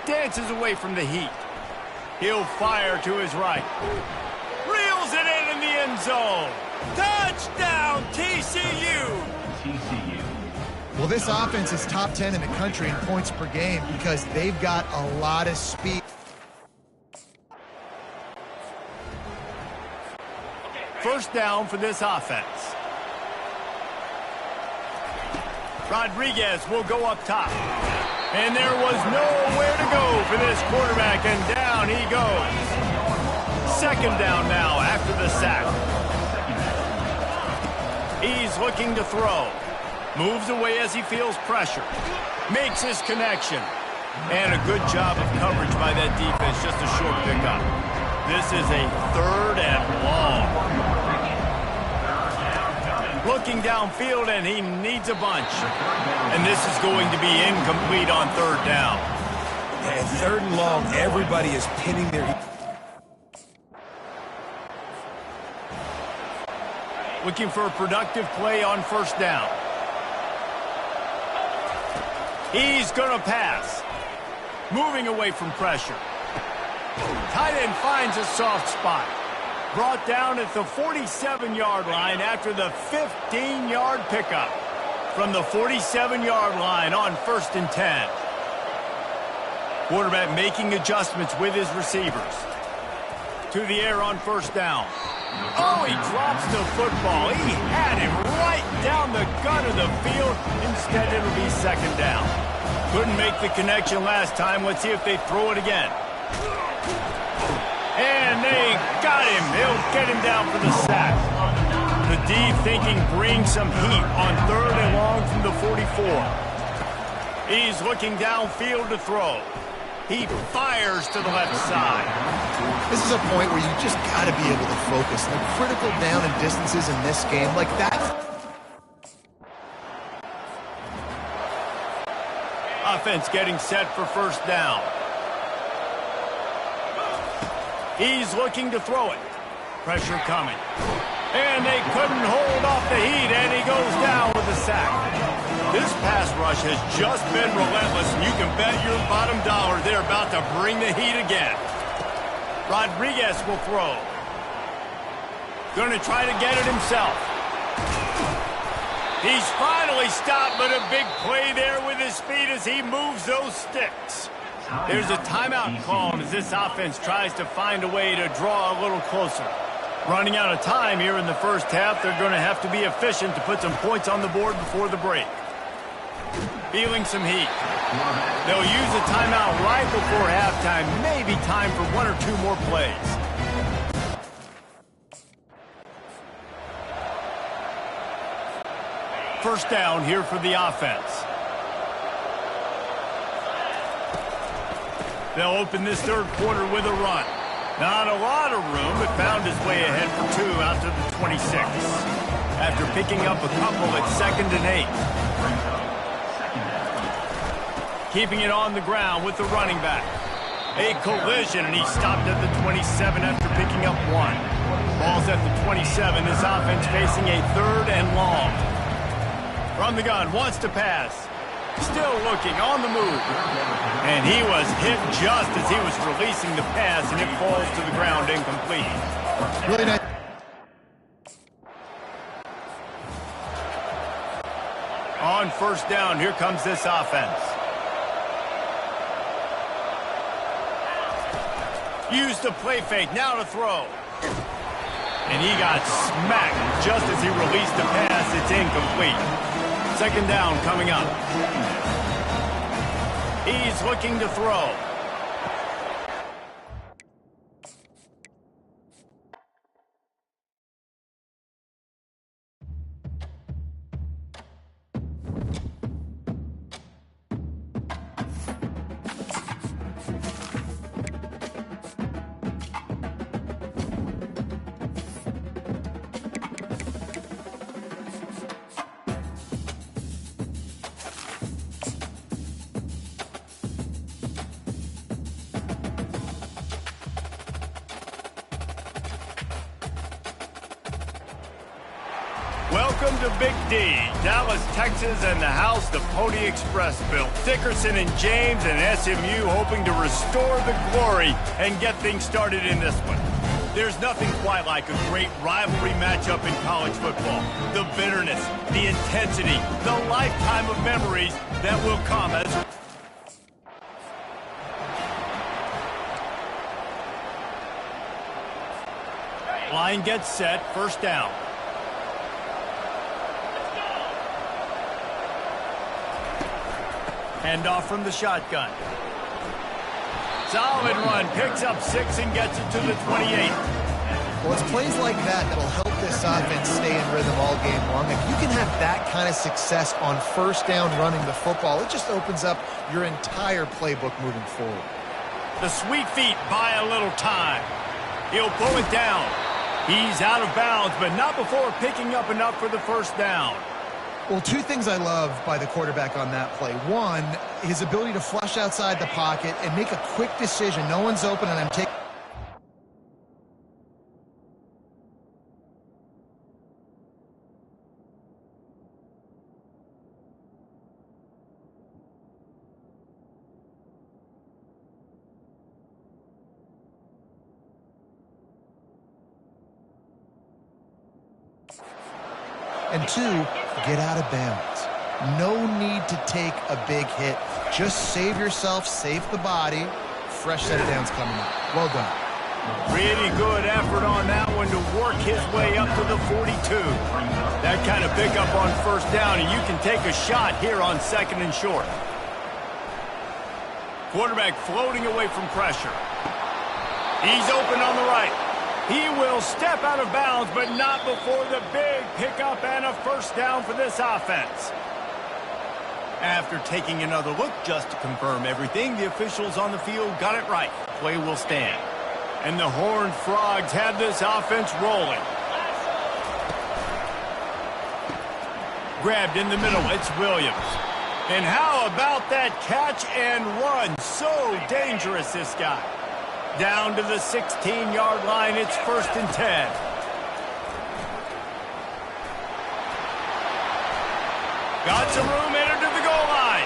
Dances away from the heat. He'll fire to his right. Reels it in the end zone. Touchdown, TCU! TCU. Well, this offense is top 10 in the country in points per game because they've got a lot of speed. First down for this offense. Rodriguez will go up top. And there was nowhere to go for this quarterback, and down he goes. Second down now after the sack. He's looking to throw. Moves away as he feels pressure. Makes his connection. And a good job of coverage by that defense, just a short pickup. This is a third and long. Looking downfield, and he needs a bunch. And this is going to be incomplete on third down. And third and long, everybody is pinning their... Looking for a productive play on first down. He's going to pass. Moving away from pressure. Tight end finds a soft spot. Brought down at the 47-yard line after the 15-yard pickup. From the 47-yard line on 1st and 10. Quarterback making adjustments with his receivers. To the air on first down. Oh, he drops the football. He had him right down the gut of the field. Instead, it'll be second down. Couldn't make the connection last time. Let's see if they throw it again. And they got him. They'll get him down for the sack. The D thinking bring some heat on third and long from the 44. He's looking downfield to throw. He fires to the left side. This is a point where you just got to be able to focus. The critical down and distances in this game, like that. offense getting set for first down. He's looking to throw it. Pressure coming. And they couldn't hold off the heat, and he goes down with a sack. This pass rush has just been relentless, and you can bet your bottom dollar they're about to bring the heat again. Rodriguez will throw. Going to try to get it himself. He's finally stopped, but a big play there with his feet as he moves those sticks. There's a timeout called as this offense tries to find a way to draw a little closer. Running out of time here in the first half, they're going to have to be efficient to put some points on the board before the break. Feeling some heat. They'll use a timeout right before halftime, maybe time for one or two more plays. First down here for the offense. They'll open this third quarter with a run. Not a lot of room, but found his way ahead for two out to the 26. After picking up a couple at 2nd and 8. Keeping it on the ground with the running back. A collision, and he stopped at the 27 after picking up one. Ball's at the 27. His offense facing a 3rd and long. From the gun, wants to pass. Still looking, on the move. And he was hit just as he was releasing the pass, and it falls to the ground incomplete. Really nice. On first down, here comes this offense. Used the play fake, now to throw. And he got smacked just as he released the pass. It's incomplete. 2nd down coming up. He's looking to throw. Welcome to Big D, Dallas, Texas, and the house the Pony Express built. Dickerson and James and SMU hoping to restore the glory and get things started in this one. There's nothing quite like a great rivalry matchup in college football. The bitterness, the intensity, the lifetime of memories that will come as... Line gets set, first down. Handoff from the shotgun. Solid run, picks up 6 and gets it to the 28. Well, it's plays like that that'll help this offense stay in rhythm all game long. If you can have that kind of success on first down running the football, it just opens up your entire playbook moving forward. The sweet feet buy a little time. He'll pull it down. He's out of bounds, but not before picking up enough for the first down. Well, two things I love by the quarterback on that play. One, his ability to flush outside the pocket and make a quick decision. No one's open, and I'm taking... And two, get out of bounds. No need to take a big hit. Just save yourself, save the body. Fresh set of downs coming up. Well done. Pretty good effort on that one to work his way up to the 42. That kind of pickup on first down, and you can take a shot here on 2nd and short. Quarterback floating away from pressure. He's open on the right. He will step out of bounds, but not before the big pickup and a first down for this offense. After taking another look just to confirm everything, the officials on the field got it right. Play will stand. And the Horned Frogs have this offense rolling. Grabbed in the middle, it's Williams. And how about that catch and run? So dangerous, this guy. Down to the 16-yard line. It's 1st and 10. Got some room, entered to the goal line.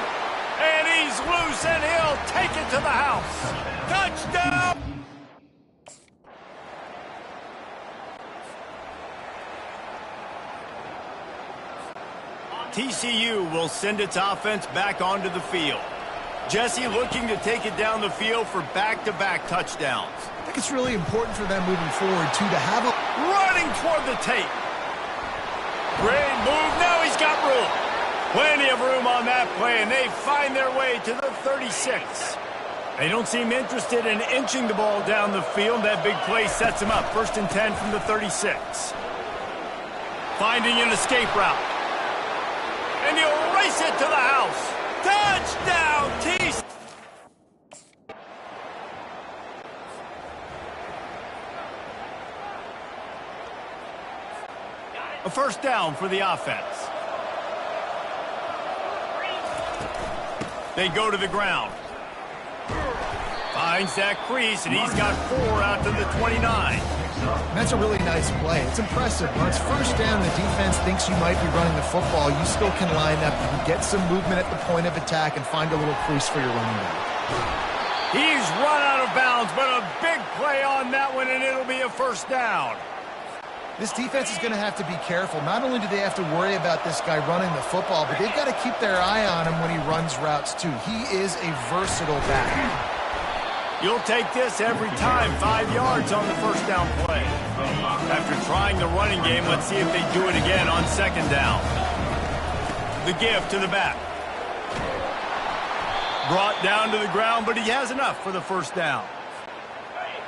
And he's loose, and he'll take it to the house. Touchdown! TCU will send its offense back onto the field. Jesse looking to take it down the field for back-to-back touchdowns. I think it's really important for them moving forward, too, to have a... Running toward the tape. Great move. Now he's got room. Plenty of room on that play, and they find their way to the 36. They don't seem interested in inching the ball down the field. That big play sets them up. 1st and 10 from the 36. Finding an escape route. And he'll race it to the house. Touchdown, TCU! A 1st down for the offense. They go to the ground. Finds that crease, and he's got 4 out to the 29. That's a really nice play. It's impressive. When it's 1st down, the defense thinks you might be running the football. You still can line up. You can get some movement at the point of attack and find a little crease for your running back. He's run out of bounds, but a big play on that one, and it'll be a 1st down. This defense is going to have to be careful. Not only do they have to worry about this guy running the football, but they've got to keep their eye on him when he runs routes, too. He is a versatile back. You'll take this every time. 5 yards on the 1st down play. After trying the running game, let's see if they do it again on 2nd down. The give to the back. Brought down to the ground, but he has enough for the 1st down.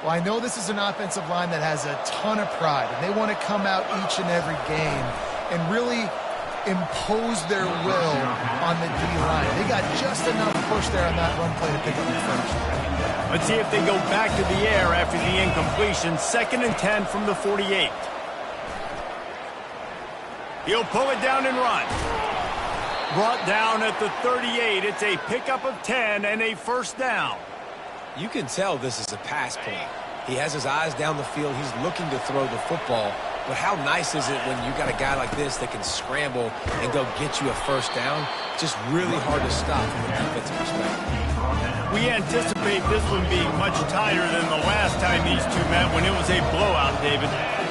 Well, I know this is an offensive line that has a ton of pride, and they want to come out each and every game and really impose their will on the D-line. They got just enough push there on that run play to pick up the 1st. Let's see if they go back to the air after the incompletion. 2nd and 10 from the 48. He'll pull it down and run. Brought down at the 38. It's a pickup of 10 and a 1st down. You can tell this is a pass play. He has his eyes down the field. He's looking to throw the football. But how nice is it when you got a guy like this that can scramble and go get you a 1st down? Just really hard to stop from a defensive perspective. We anticipate this one being much tighter than the last time these two met when it was a blowout, David.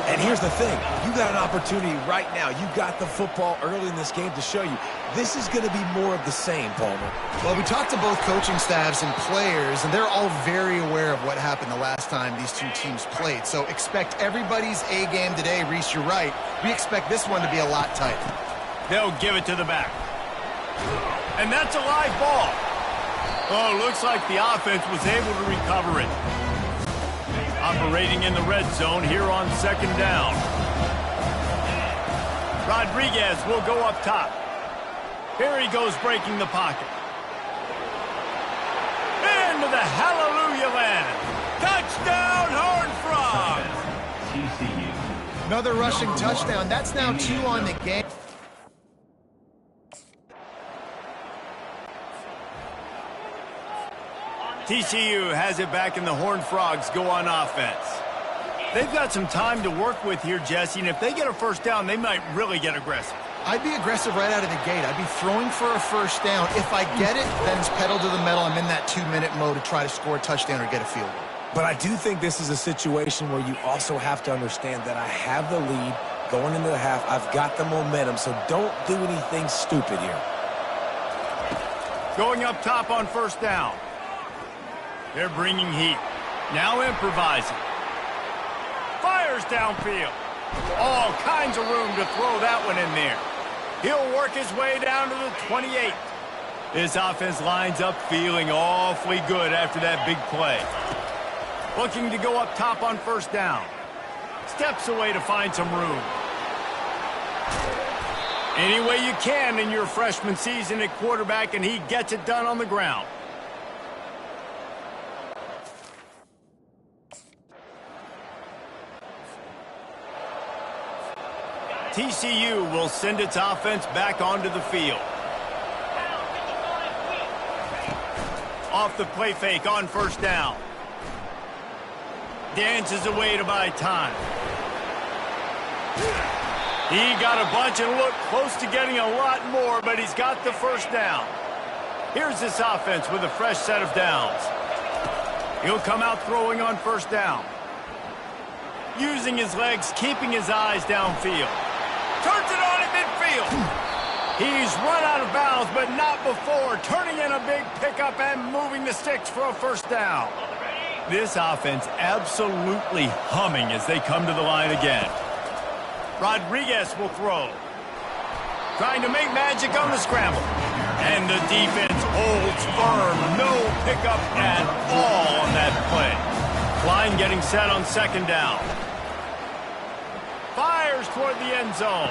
And here's the thing. You got an opportunity right now. You got the football early in this game to show you. This is going to be more of the same, Palmer. Well, we talked to both coaching staffs and players, and they're all very aware of what happened the last time these two teams played. So expect everybody's A game today. Reese, you're right. We expect this one to be a lot tighter. They'll give it to the back. And that's a live ball. Oh, looks like the offense was able to recover it. Operating in the red zone here on 2nd down. Rodriguez will go up top. Here he goes breaking the pocket. Into the hallelujah land. Touchdown, Horned Frogs! TCU. Another rushing touchdown. That's now 2 on the game. TCU has it back, and the Horned Frogs go on offense. They've got some time to work with here, Jesse, and if they get a 1st down, they might really get aggressive. I'd be aggressive right out of the gate. I'd be throwing for a 1st down. If I get it, then it's pedal to the metal. I'm in that 2-minute mode to try to score a touchdown or get a field goal. But I do think this is a situation where you also have to understand that I have the lead going into the half. I've got the momentum, so don't do anything stupid here. Going up top on 1st down. They're bringing heat. Now improvising. Fires downfield. All kinds of room to throw that one in there. He'll work his way down to the 28. This offense lines up feeling awfully good after that big play. Looking to go up top on 1st down. Steps away to find some room. Any way you can in your freshman season at quarterback, and he gets it done on the ground. TCU will send its offense back onto the field. Off the play fake on first down. Dances away to buy time. He got a bunch and looked close to getting a lot more, but he's got the first down. Here's this offense with a fresh set of downs. He'll come out throwing on first down. Using his legs, keeping his eyes downfield. Turns it on at midfield. He's run out of bounds, but not before. Turning in a big pickup and moving the sticks for a first down. This offense absolutely humming as they come to the line again. Rodriguez will throw. Trying to make magic on the scramble. And the defense holds firm. No pickup at all on that play. Line getting set on second down. Fires toward the end zone.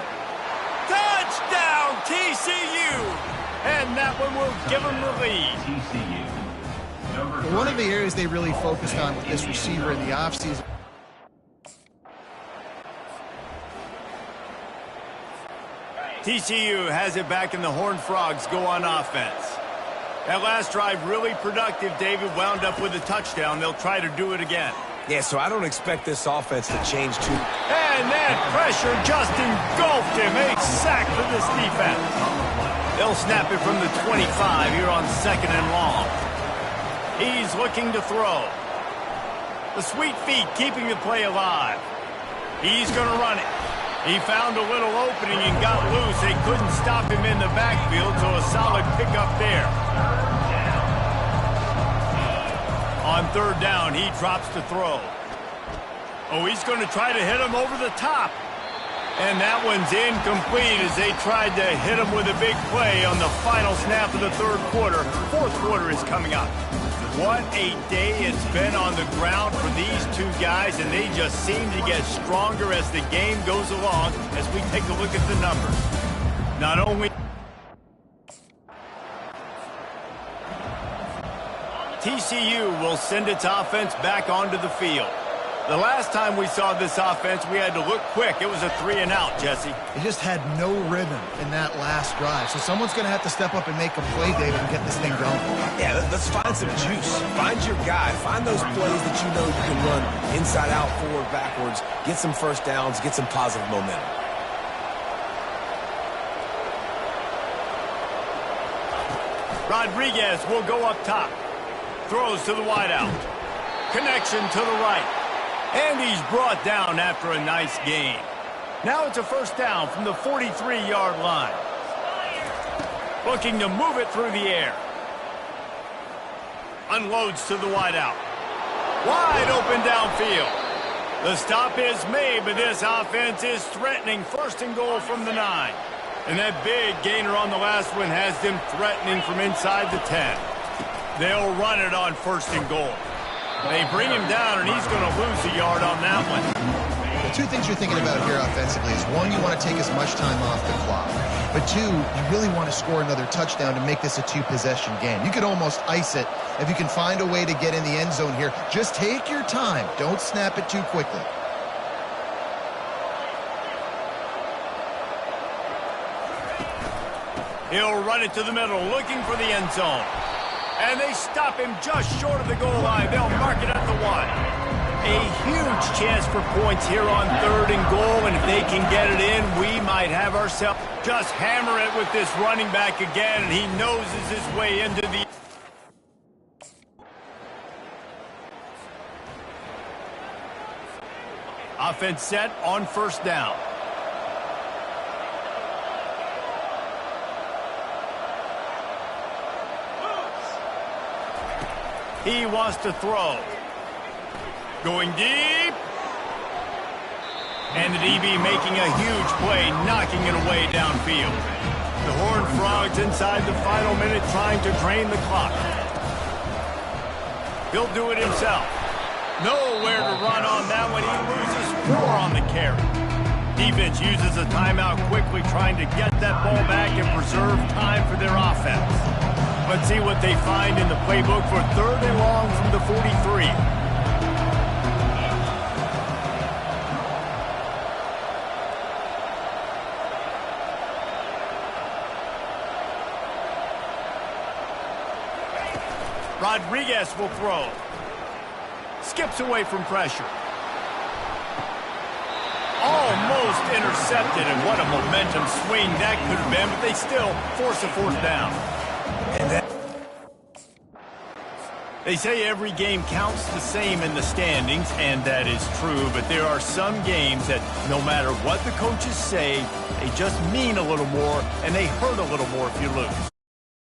Touchdown, TCU! And that one will give them the lead. TCU. One of the areas they really focused on with this receiver in the offseason. TCU has it back and the Horned Frogs go on offense. That last drive really productive. David wound up with a touchdown. They'll try to do it again. Yeah, so I don't expect this offense to change too. And that pressure just engulfed him. A sack for this defense. They'll snap it from the 25 here on second and long. He's looking to throw. The sweet feet keeping the play alive. He's going to run it. He found a little opening and got loose. They couldn't stop him in the backfield, so a solid pickup there. On third down, he drops to throw. Oh, he's going to try to hit him over the top. And that one's incomplete as they tried to hit him with a big play on the final snap of the third quarter. Fourth quarter is coming up. What a day it's been on the ground for these two guys, and they just seem to get stronger as the game goes along as we take a look at the numbers. Not only TCU will send its offense back onto the field. The last time we saw this offense, we had to look quick. It was a 3-and-out, Jesse. They just had no rhythm in that last drive. So someone's going to have to step up and make a play, David, and get this thing going. Yeah, let's find some juice. Find your guy. Find those plays that you know you can run inside out, forward, backwards. Get some first downs. Get some positive momentum. Rodriguez will go up top. Throws to the wideout. Connection to the right. And he's brought down after a nice gain. Now it's a first down from the 43-yard line. Looking to move it through the air. Unloads to the wideout. Wide open downfield. The stop is made, but this offense is threatening first and goal from the 9. And that big gainer on the last one has them threatening from inside the 10. They'll run it on first and goal. They bring him down, and he's going to lose a yard on that one. The two things you're thinking about here offensively is, one, you want to take as much time off the clock. But two, you really want to score another touchdown to make this a two-possession game. You could almost ice it if you can find a way to get in the end zone here. Just take your time. Don't snap it too quickly. He'll run it to the middle, looking for the end zone. And they stop him just short of the goal line. They'll mark it at the 1. A huge chance for points here on third and goal, and if they can get it in, we might have ourselves just hammer it with this running back again, and he noses his way into the... Offense set on first down. He wants to throw. Going deep. And the DB making a huge play, knocking it away downfield. The Horned Frogs inside the final minute trying to drain the clock. He'll do it himself. Nowhere to run on that one. He loses 4 on the carry. Defense uses a timeout quickly, trying to get that ball back and preserve time for their offense. Let's see what they find in the playbook for third and long from the 43. Rodriguez will throw. Skips away from pressure. Almost intercepted, and what a momentum swing that could have been, but they still force a fourth down. They say every game counts the same in the standings, and that is true, but there are some games that no matter what the coaches say, they just mean a little more, and they hurt a little more if you lose.